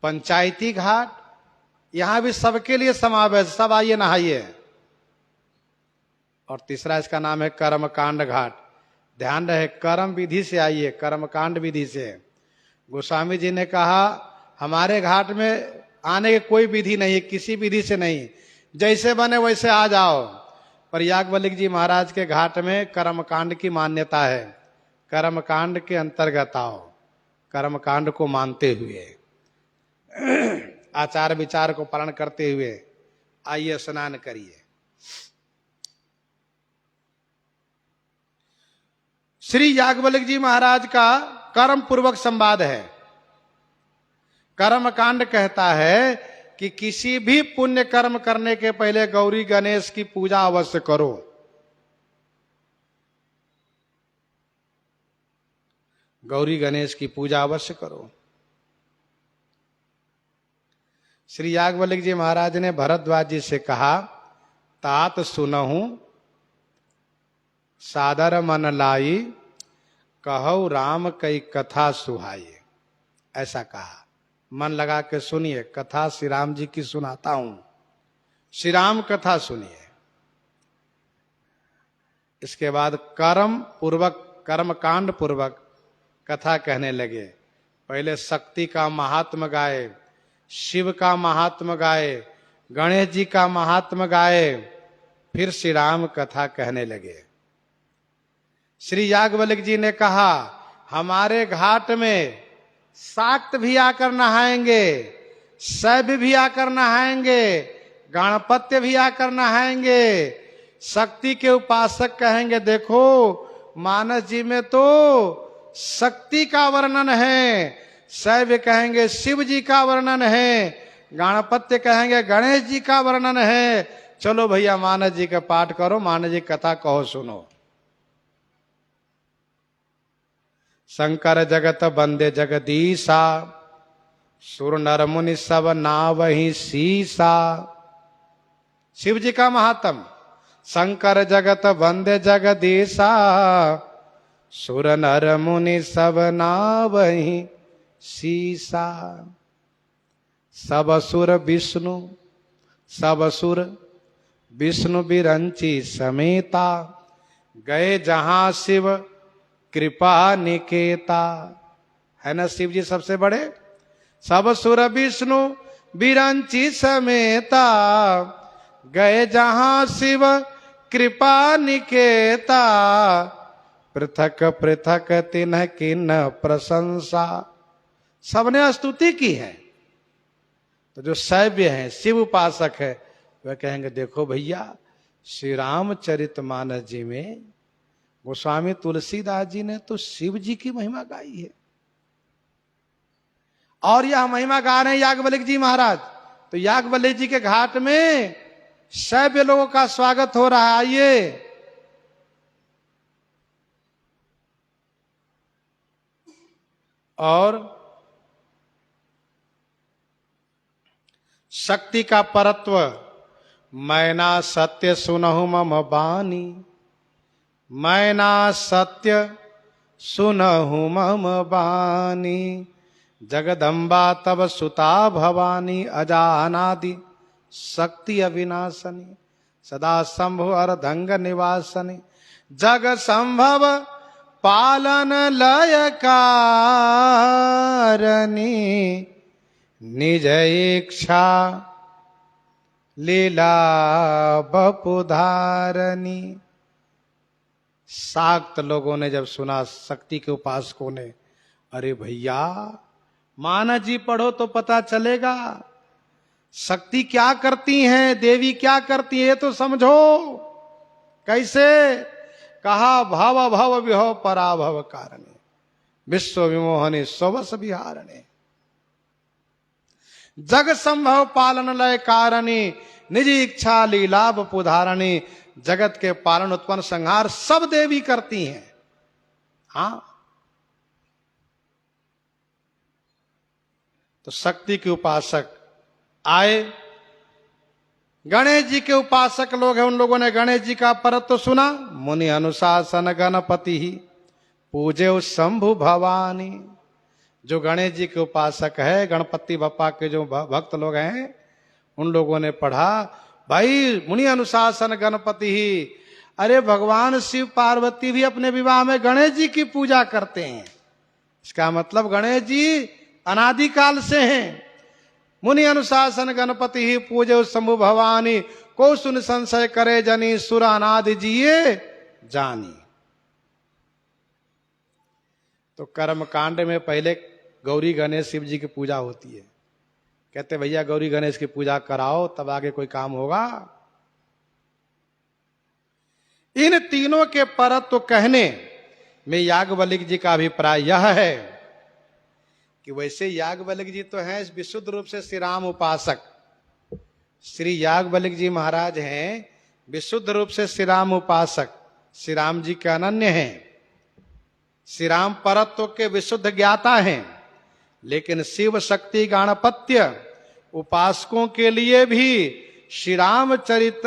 पंचायती घाट, यहां भी सबके लिए समावेश, सब आइए नहाइए। और तीसरा इसका नाम है कर्मकांड घाट। ध्यान रहे, कर्म विधि से आइए, कर्मकांड विधि से। गोस्वामी जी ने कहा हमारे घाट में आने की कोई विधि नहीं है, किसी विधि से नहीं, जैसे बने वैसे आ जाओ। पर याज्ञवल्क्य जी महाराज के घाट में कर्मकांड की मान्यता है। कर्मकांड के अंतर्गत आओ, कर्मकांड को मानते हुए, आचार विचार को पालन करते हुए आइए, स्नान करिए। श्री याज्ञवल्क्य जी महाराज का कर्म पूर्वक संवाद है। कर्मकांड कहता है कि किसी भी पुण्य कर्म करने के पहले गौरी गणेश की पूजा अवश्य करो। गौरी गणेश की पूजा अवश्य करो। श्री याज्ञवल्क्य जी महाराज ने भरद्वाज जी से कहा, तात सुनहु सादर मन लाई, कहौ राम कई कथा सुहाई। ऐसा कहा, मन लगा के सुनिए, कथा श्री राम जी की सुनाता हूं, श्री राम कथा सुनिए। इसके बाद कर्म पूर्वक, कर्मकांड पूर्वक कथा कहने लगे। पहले शक्ति का महात्म गाए, शिव का महात्म गाए, गणेश जी का महात्म गाए, फिर श्री राम कथा कहने लगे। श्री याज्ञवल्क्य जी ने कहा हमारे घाट में शाक्त भी आकर नहाएंगे, शैव भी आकर नहाएंगे, गाणपत्य भी आकर नहाएंगे। शक्ति के उपासक कहेंगे देखो मानस जी में तो शक्ति का वर्णन है, शैव कहेंगे शिव जी का वर्णन है, गणपत्य कहेंगे गणेश जी का वर्णन है। चलो भैया मानस जी का पाठ करो, मानस जी कथा कहो सुनो। शंकर जगत बंदे जगदीशा, सुर नर मुनि सब नावहि सीसा। शिव जी का महात्म, शंकर जगत बंदे जगदीशा, सुर नर मुनि सब नावहि सीसा। सब असुर विष्णु, सब असुर विष्णु बिरंची समेता, गए जहां शिव कृपा निकेता। है ना शिव जी सबसे बड़े। सब सुर विष्णु बिरंची समेता, गए जहां शिव कृपा निकेता। पृथक पृथक तिन्ह किन प्रशंसा। सबने स्तुति की है। तो जो शैव्य है, शिव उपासक है, वह कहेंगे देखो भैया श्री रामचरितमानस जी में गोस्वामी तुलसीदास जी ने तो शिव जी की महिमा गाई है, और यह महिमा गा रहे हैं याज्ञवल्क्य जी महाराज। तो याज्ञवल्क्य जी के घाट में शैव्य लोगों का स्वागत हो रहा है। आइए और शक्ति का परत्व, मैना सत्य सुनहु मम बानी, मैना सत्य सुनहु मम बानी। जगदम्बा तब सुता भवानी, अजानादि शक्ति अविनाशनी, सदा शंभु अर्धंग निवासनी। जग संभव पालन लय कारणी, निज इच्छा लीला बपुधारणी। शाक्त लोगों ने जब सुना, शक्ति के उपासकों ने, अरे भैया मानस जी पढ़ो तो पता चलेगा शक्ति क्या करती हैं, देवी क्या करती है, तो समझो। कैसे? कहा भव भव विभव पराभव कारणे, विश्व विमोहने स्वस विहारणे। जग संभव पालन लय कारणी, निज इच्छा लीला बपुधारणी। जगत के पालन उत्पन्न संहार सब देवी करती हैं। हाँ, तो शक्ति के उपासक आए। गणेश जी के उपासक लोग हैं, उन लोगों ने गणेश जी का परत्व सुना। मुनि अनुशासन गणपति ही, पूजे शंभु भवानी। जो गणेश जी के उपासक है, गणपति बप्पा के जो भक्त लोग हैं, उन लोगों ने पढ़ा, भाई मुनि अनुशासन गणपति ही। अरे भगवान शिव पार्वती भी अपने विवाह में गणेश जी की पूजा करते हैं। इसका मतलब गणेश जी अनादिकाल से हैं। मुनि अनुशासन गणपति ही, पूजे शंभु भवानी। को सुन संशय करे जनी, सुर अनादि जिये जानी। तो कर्म कांड में पहले गौरी गणेश शिव जी की पूजा होती है। कहते भैया गौरी गणेश की पूजा कराओ, तब आगे कोई काम होगा। इन तीनों के परत्व कहने में याज्ञवल्क्य जी का अभिप्राय यह है कि वैसे याज्ञवल्क्य जी तो हैं विशुद्ध रूप से श्री राम उपासक। श्री याज्ञवल्क्य जी महाराज हैं विशुद्ध रूप से श्री राम उपासक, श्री राम जी के अनन्य हैं, श्री राम परत्व के विशुद्ध ज्ञाता हैं। लेकिन शिव शक्ति गणपत्य उपासकों के लिए भी श्री रामचरित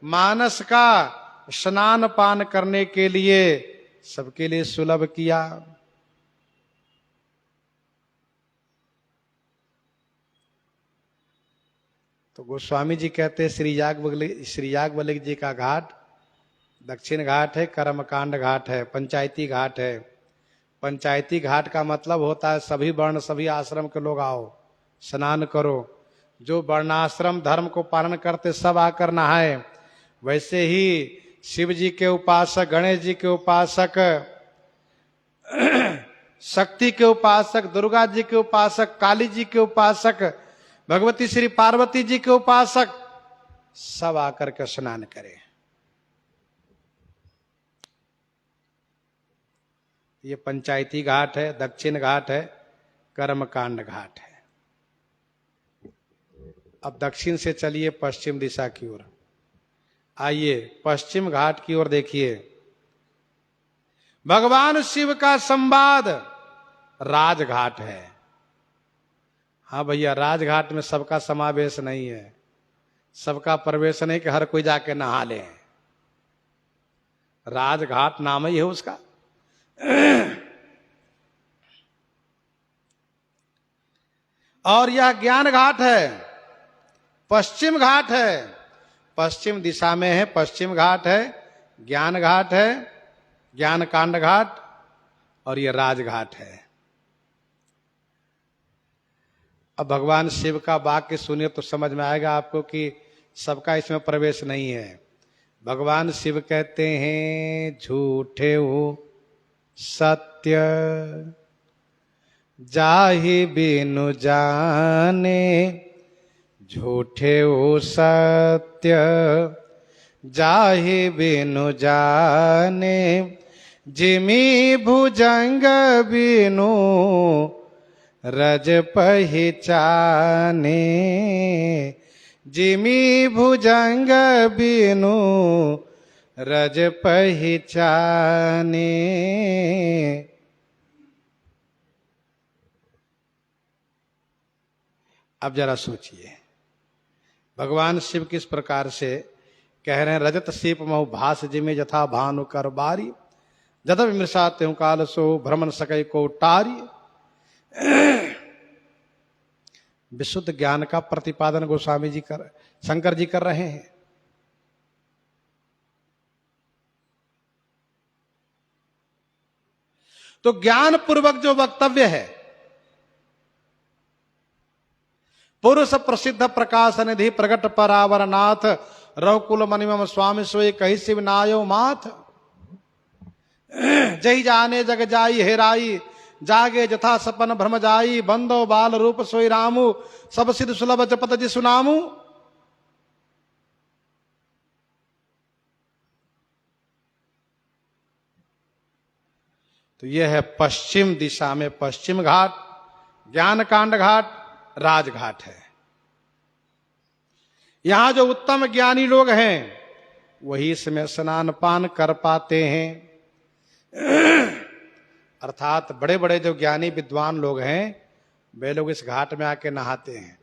मानस का स्नान पान करने के लिए सबके लिए सुलभ किया। तो गोस्वामी जी कहते श्री याज्ञवल्क्य जी का घाट दक्षिण घाट है, कर्मकांड घाट है, पंचायती घाट है। पंचायती घाट का मतलब होता है सभी वर्ण सभी आश्रम के लोग आओ, स्नान करो। जो वर्णाश्रम धर्म को पालन करते सब आकर नहाए। वैसे ही शिव जी के उपासक, गणेश जी के उपासक, शक्ति के उपासक, दुर्गा जी के उपासक, काली जी के उपासक, भगवती श्री पार्वती जी के उपासक सब आकर के स्नान करें। ये पंचायती घाट है, दक्षिण घाट है, कर्मकांड घाट है। अब दक्षिण से चलिए पश्चिम दिशा की ओर। आइए पश्चिम घाट की ओर देखिए। भगवान शिव का संवाद राजघाट है। हाँ भैया, राजघाट में सबका समावेश नहीं है, सबका प्रवेश नहीं कि हर कोई जाके नहा ले। राजघाट नाम ही है उसका। और यह ज्ञान घाट है, पश्चिम घाट है, पश्चिम दिशा में है, पश्चिम घाट है, ज्ञान घाट है, ज्ञान कांड घाट, और यह राजघाट है। अब भगवान शिव का वाक्य सुनिए तो समझ में आएगा आपको कि सबका इसमें प्रवेश नहीं है। भगवान शिव कहते हैं, झूठे हो सत्य जाहि बिनु जाने, झूठे हो सत्य जाहि बिनु जाने, जिमी भुजंग बिनु रज पहिचाने, जिमी भुजंग बिनु रज पहिचाने। अब जरा सोचिए, भगवान शिव किस प्रकार से कह रहे हैं, रजत सीप महु भास जिमे यथा भानु कर बारी, जद विमृशा त्यों काल सो भ्रमण सकै को टारी। विशुद्ध ज्ञान का प्रतिपादन गोस्वामी जी शंकर जी कर रहे हैं। तो ज्ञान पूर्वक जो वक्तव्य है, पुरुष प्रसिद्ध प्रकाश निधि प्रगट परावरनाथ, रघुकुल मणिमम स्वामी सोई कही शिव नायो माथ, जय जाने जग जाई हेराई, जागे जथा सपन भ्रम जाई, बंदो बाल रूप सोई रामू, सब सिद्ध सुलभ जपत जिसु नामू। तो यह है पश्चिम दिशा में पश्चिम घाट, ज्ञान कांड घाट, राजघाट है। यहां जो उत्तम ज्ञानी लोग हैं वही इसमें स्नान पान कर पाते हैं। अर्थात बड़े बड़े जो ज्ञानी विद्वान लोग हैं वे लोग इस घाट में आके नहाते हैं।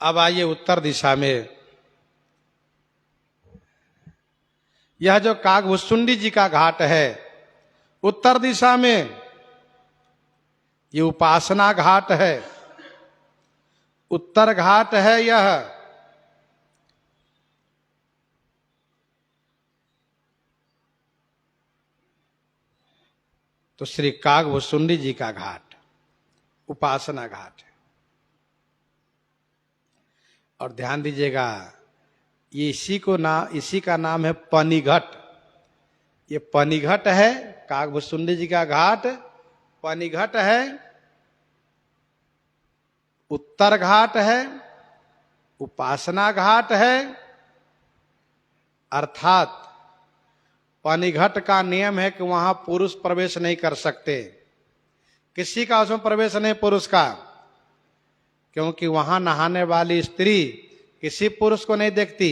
अब आइए उत्तर दिशा में। यह जो कागभूषुंडी जी का घाट है उत्तर दिशा में, ये उपासना घाट है, उत्तर घाट है यह। तो श्री कागभूषुंडी जी का घाट उपासना घाट है। और ध्यान दीजिएगा, ये इसी का नाम है पनिघट। ये पनिघट है, कागभूषुंडी जी का घाट पनिघट है, उत्तर घाट है, उपासना घाट है। अर्थात पनिघट का नियम है कि वहां पुरुष प्रवेश नहीं कर सकते, किसी का उसमें प्रवेश नहीं पुरुष का, क्योंकि वहां नहाने वाली स्त्री किसी पुरुष को नहीं देखती।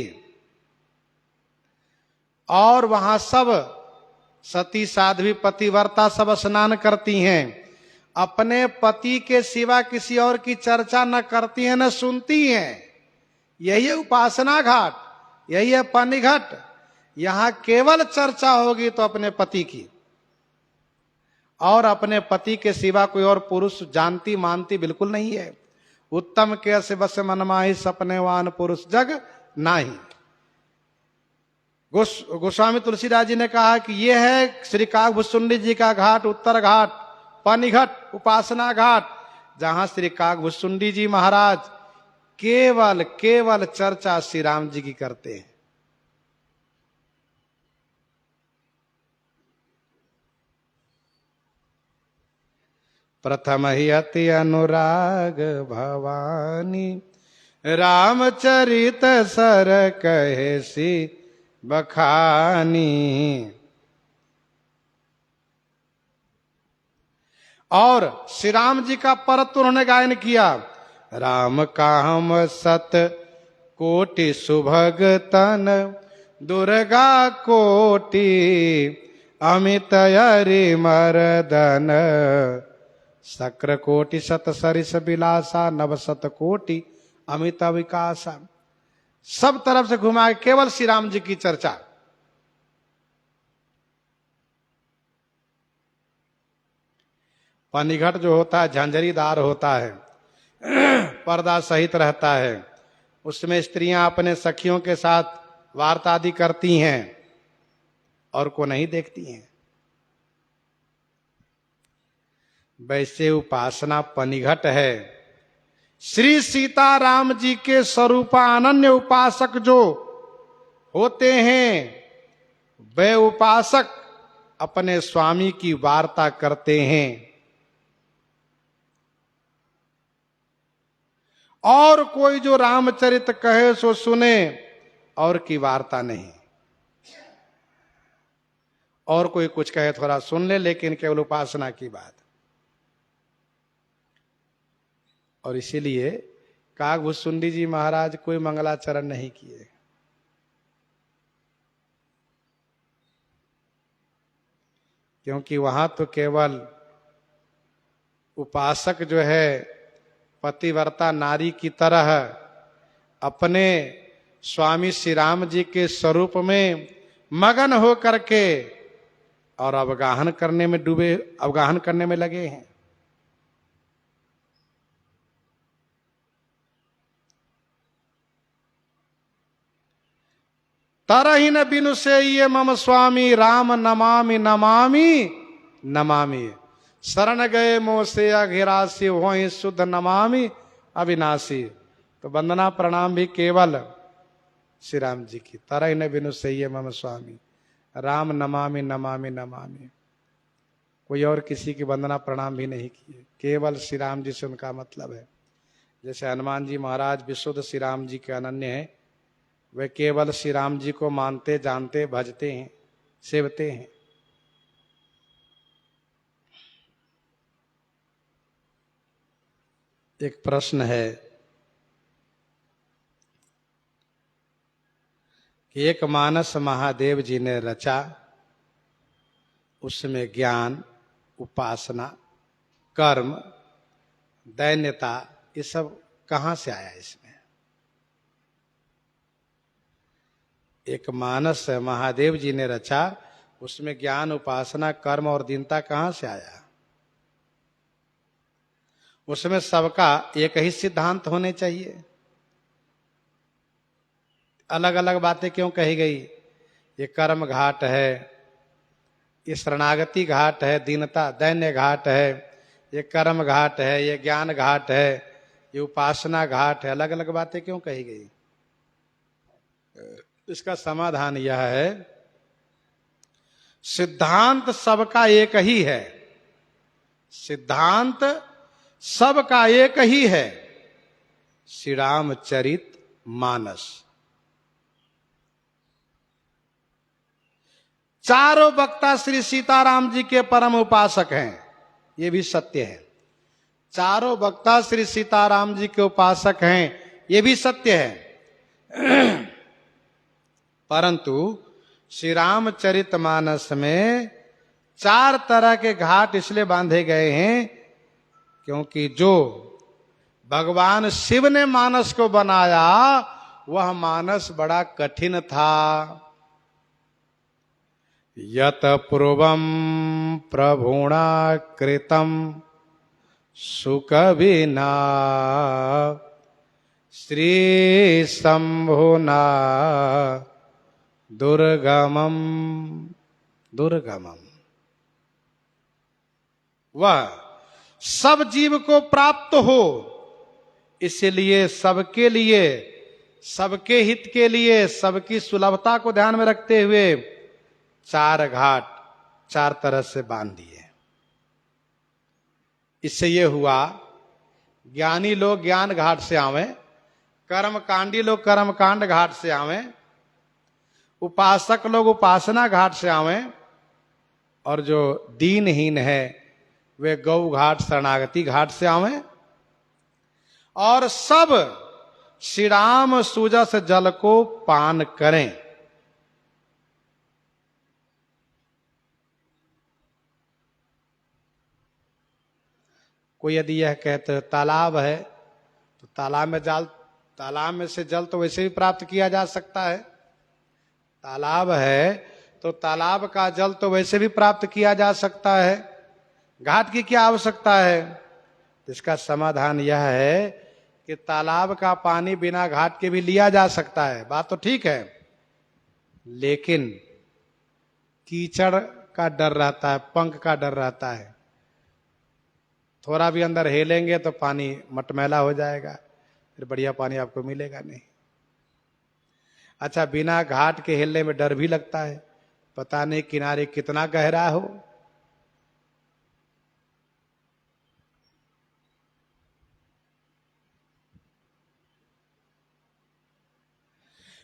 और वहां सब सती साध्वी पतिव्रता सब स्नान करती हैं, अपने पति के सिवा किसी और की चर्चा न करती हैं न सुनती हैं। यही है उपासना घाट, यही है पनिघट। यहां केवल चर्चा होगी तो अपने पति की, और अपने पति के सिवा कोई और पुरुष जानती मानती बिल्कुल नहीं है। उत्तम के से बस मनमाही सपनेवान पुरुष जग नाही। गोस्वामी तुलसीदास जी ने कहा कि यह है श्री कागभूषुंडी जी का घाट, उत्तर घाट, पनिघट, उपासना घाट, जहां श्री कागभूषुंडी जी महाराज केवल चर्चा श्री राम जी की करते हैं। प्रथम ही अति अनुराग भवानी, रामचरित सर कहे सी बखानी। और श्री राम जी का परत्व उन्होंने गायन किया। राम काम सत कोटि सुभग तन, दुर्गा कोटि अमित हरि मर्दन। शक्र कोटि सत सरिस बिलासा, नव सत कोटि अमित विकासा। सब तरफ से घुमा के केवल श्री राम जी की चर्चा। पनिघट जो होता है झंझरीदार होता है, पर्दा सहित रहता है। उसमें स्त्रियां अपने सखियों के साथ वार्ता आदि करती हैं और को नहीं देखती हैं। वैसे उपासना पनिघट है। श्री सीताराम जी के स्वरूपा अनन्य उपासक जो होते हैं, वे उपासक अपने स्वामी की वार्ता करते हैं और कोई जो रामचरित कहे सो सुने और की वार्ता नहीं। और कोई कुछ कहे थोड़ा सुन ले, लेकिन केवल उपासना की बात। और इसीलिए काकभुसुंडी जी महाराज कोई मंगलाचरण नहीं किए। क्योंकि वहां तो केवल उपासक जो है पतिव्रता नारी की तरह अपने स्वामी श्री राम जी के स्वरूप में मगन हो करके और अवगाहन करने में डूबे, अवगाहन करने में लगे हैं। तरहि न बिनु से ये मम स्वामी, राम नमामि नमामि नमामि। शरण गए मोह से अघिरासी, होहि शुद्ध नमामि अविनाशी। तो वंदना प्रणाम भी केवल श्री राम जी की। तरहि न बिनु से ये मम स्वामी, राम नमामि नमामि नमामि। कोई और किसी की वंदना प्रणाम भी नहीं किए, केवल श्री राम जी से उनका मतलब है। जैसे हनुमान जी महाराज विशुद्ध श्री राम जी के अनन्य हैं, वे केवल श्री राम जी को मानते, जानते, भजते हैं, सेवते हैं। एक प्रश्न है कि एक मानस महादेव जी ने रचा, उसमें ज्ञान, उपासना, कर्म, दैन्यता, ये सब कहां से आया? इसमें एक मानस महादेव जी ने रचा, उसमें ज्ञान, उपासना, कर्म और दीनता कहां से आया? उसमें सबका एक ही सिद्धांत होने चाहिए। अलग अलग बातें क्यों कही गई? ये कर्म घाट है, ये शरणागति घाट है, दीनता दैन्य घाट है, ये कर्म घाट है, ये ज्ञान घाट है, ये उपासना घाट है। अलग अलग बातें क्यों कही गई? इसका समाधान यह है, सिद्धांत सबका एक ही है। सिद्धांत सबका एक ही है, श्री रामचरित मानस। चारों वक्ता श्री सीताराम जी के परम उपासक हैं, ये भी सत्य है। चारों वक्ता श्री सीताराम जी के उपासक हैं, ये भी सत्य है। परंतु श्री रामचरितमानस में 4 तरह के घाट इसलिए बांधे गए हैं क्योंकि जो भगवान शिव ने मानस को बनाया वह मानस बड़ा कठिन था। यत पूर्वम प्रभुणा कृतम सुकविना श्री शंभुना दुर्गमम दुर्गमम। वह सब जीव को प्राप्त हो, इसलिए सबके लिए, सबके हित के लिए, सबकी सुलभता को ध्यान में रखते हुए 4 घाट 4 तरह से बांध दिए। इससे ये हुआ, ज्ञानी लोग ज्ञान घाट से आवे, कर्मकांडी लोग कर्मकांड घाट से आवे, उपासक लोग उपासना घाट से आवे और जो दीनहीन है वे गौ घाट शरणागति घाट से आवे और सब श्री राम सुजस जल को पान करें। कोई यदि यह कहते तालाब है तो तालाब में से जल तो वैसे भी प्राप्त किया जा सकता है, तालाब है तो तालाब का जल तो वैसे भी प्राप्त किया जा सकता है, घाट की क्या आवश्यकता है? तो इसका समाधान यह है कि तालाब का पानी बिना घाट के भी लिया जा सकता है, बात तो ठीक है, लेकिन कीचड़ का डर रहता है, पंख का डर रहता है, थोड़ा भी अंदर हेलेंगे तो पानी मटमैला हो जाएगा, फिर बढ़िया पानी आपको मिलेगा नहीं। अच्छा, बिना घाट के हिलने में डर भी लगता है, पता नहीं किनारे कितना गहरा हो।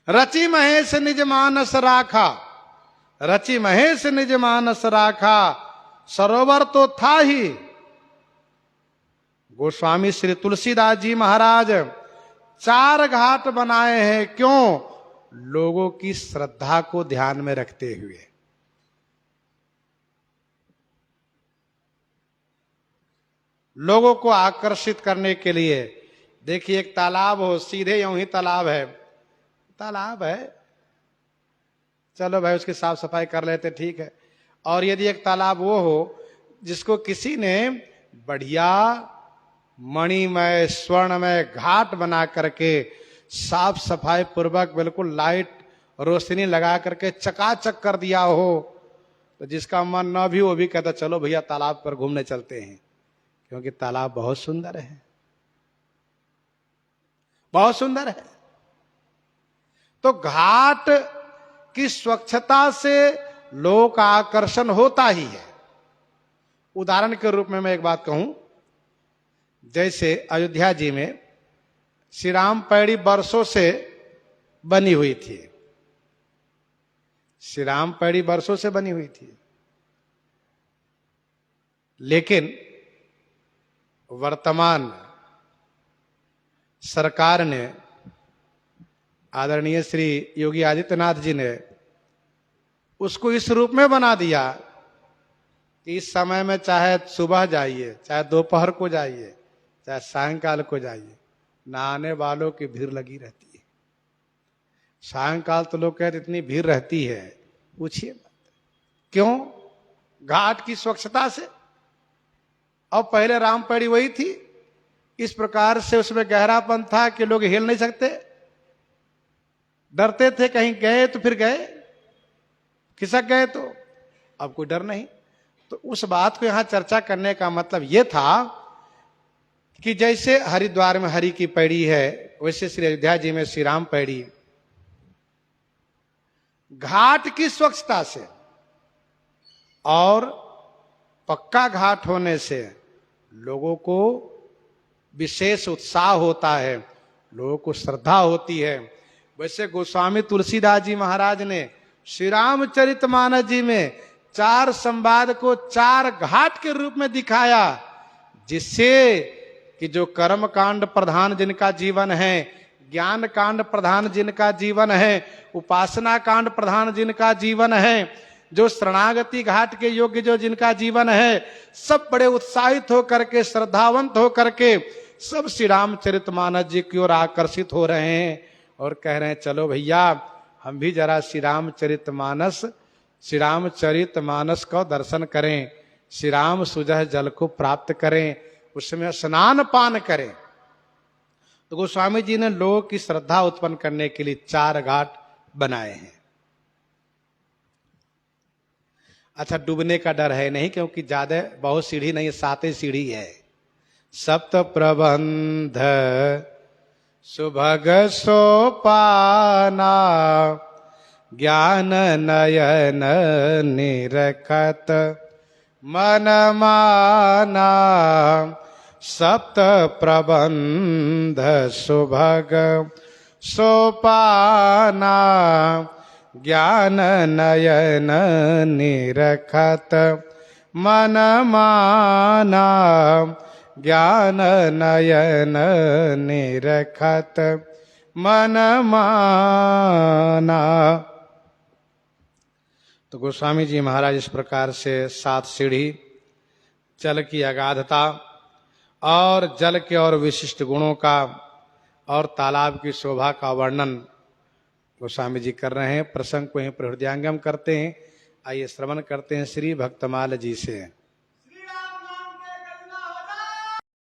रचि महेश निज मानस राखा, रचि महेश निज मानस राखा, सरोवर तो था ही। गोस्वामी श्री तुलसीदास जी महाराज 4 घाट बनाए हैं, क्यों? लोगों की श्रद्धा को ध्यान में रखते हुए। लोगों को आकर्षित करने के लिए। देखिए, एक तालाब हो, सीधे यूं ही तालाब है, तालाब है, चलो भाई उसकी साफ सफाई कर लेते, ठीक है। और यदि एक तालाब वो हो जिसको किसी ने बढ़िया मणिमय स्वर्णमय घाट बना करके साफ सफाई पूर्वक बिल्कुल लाइट रोशनी लगा करके चकाचक कर दिया हो, तो जिसका मन न भी वो भी कहता चलो भैया तालाब पर घूमने चलते हैं, क्योंकि तालाब बहुत सुंदर है, बहुत सुंदर है। तो घाट की स्वच्छता से लोक आकर्षण होता ही है। उदाहरण के रूप में मैं एक बात कहूं, जैसे अयोध्या जी में श्री राम पैड़ी वर्षों से बनी हुई थी, श्री राम पैड़ी वर्षों से बनी हुई थी, लेकिन वर्तमान सरकार ने, आदरणीय श्री योगी आदित्यनाथ जी ने उसको इस रूप में बना दिया कि इस समय में चाहे सुबह जाइए, चाहे दोपहर को जाइए, चाहे सायंकाल को जाइए, नहाने वालों की भीड़ लगी रहती है। सायंकाल तो लोग कहते इतनी भीड़ रहती है, पूछिए मत, क्यों? घाट की स्वच्छता से। और पहले रामपैड़ी वही थी, इस प्रकार से उसमें गहरापन था कि लोग हिल नहीं सकते, डरते थे कहीं गए तो फिर गए, खिसक गए तो अब कोई डर नहीं। तो उस बात को यहां चर्चा करने का मतलब यह था कि जैसे हरिद्वार में हरि की पैड़ी है, वैसे श्री अयोध्या जी में श्री राम पैड़ी। घाट की स्वच्छता से और पक्का घाट होने से लोगों को विशेष उत्साह होता है, लोगों को श्रद्धा होती है। वैसे गोस्वामी तुलसीदास जी महाराज ने श्री रामचरितमानस जी में 4 संवाद को 4 घाट के रूप में दिखाया, जिससे कि जो कर्म कांड प्रधान जिनका जीवन है, ज्ञान कांड प्रधान जिनका जीवन है, उपासना कांड प्रधान जिनका जीवन है, जो शरणागति घाट के योग्य जो जिनका जीवन है, सब बड़े उत्साहित होकर के, श्रद्धावंत होकर के सब श्री रामचरितमानस जी की ओर आकर्षित हो रहे हैं और कह रहे हैं चलो भैया हम भी जरा श्री रामचरितमानस का दर्शन करें, श्री राम सुजह जल को प्राप्त करें, उसमें स्नान पान करें। तो गोस्वामी जी ने लोगों की श्रद्धा उत्पन्न करने के लिए 4 घाट बनाए हैं। अच्छा, डूबने का डर है नहीं, क्योंकि ज्यादा बहुत सीढ़ी नहीं, 7 सीढ़ी है। सप्त प्रबंध सुभग सोपाना, ज्ञान नयन निरखत मन माना, सप्त प्रबंध सुभग सोपाना, ज्ञान नयन निरखत मन माना, ज्ञान नयन निरखत मन माना। तो गोस्वामी जी महाराज इस प्रकार से 7 सीढ़ी, जल की अगाधता और जल के और विशिष्ट गुणों का और तालाब की शोभा का वर्णन गोस्वामी जी कर रहे हैं। प्रसंग को ही हृदयांगम करते हैं। आइए श्रवण करते हैं श्री भक्तमाल जी से।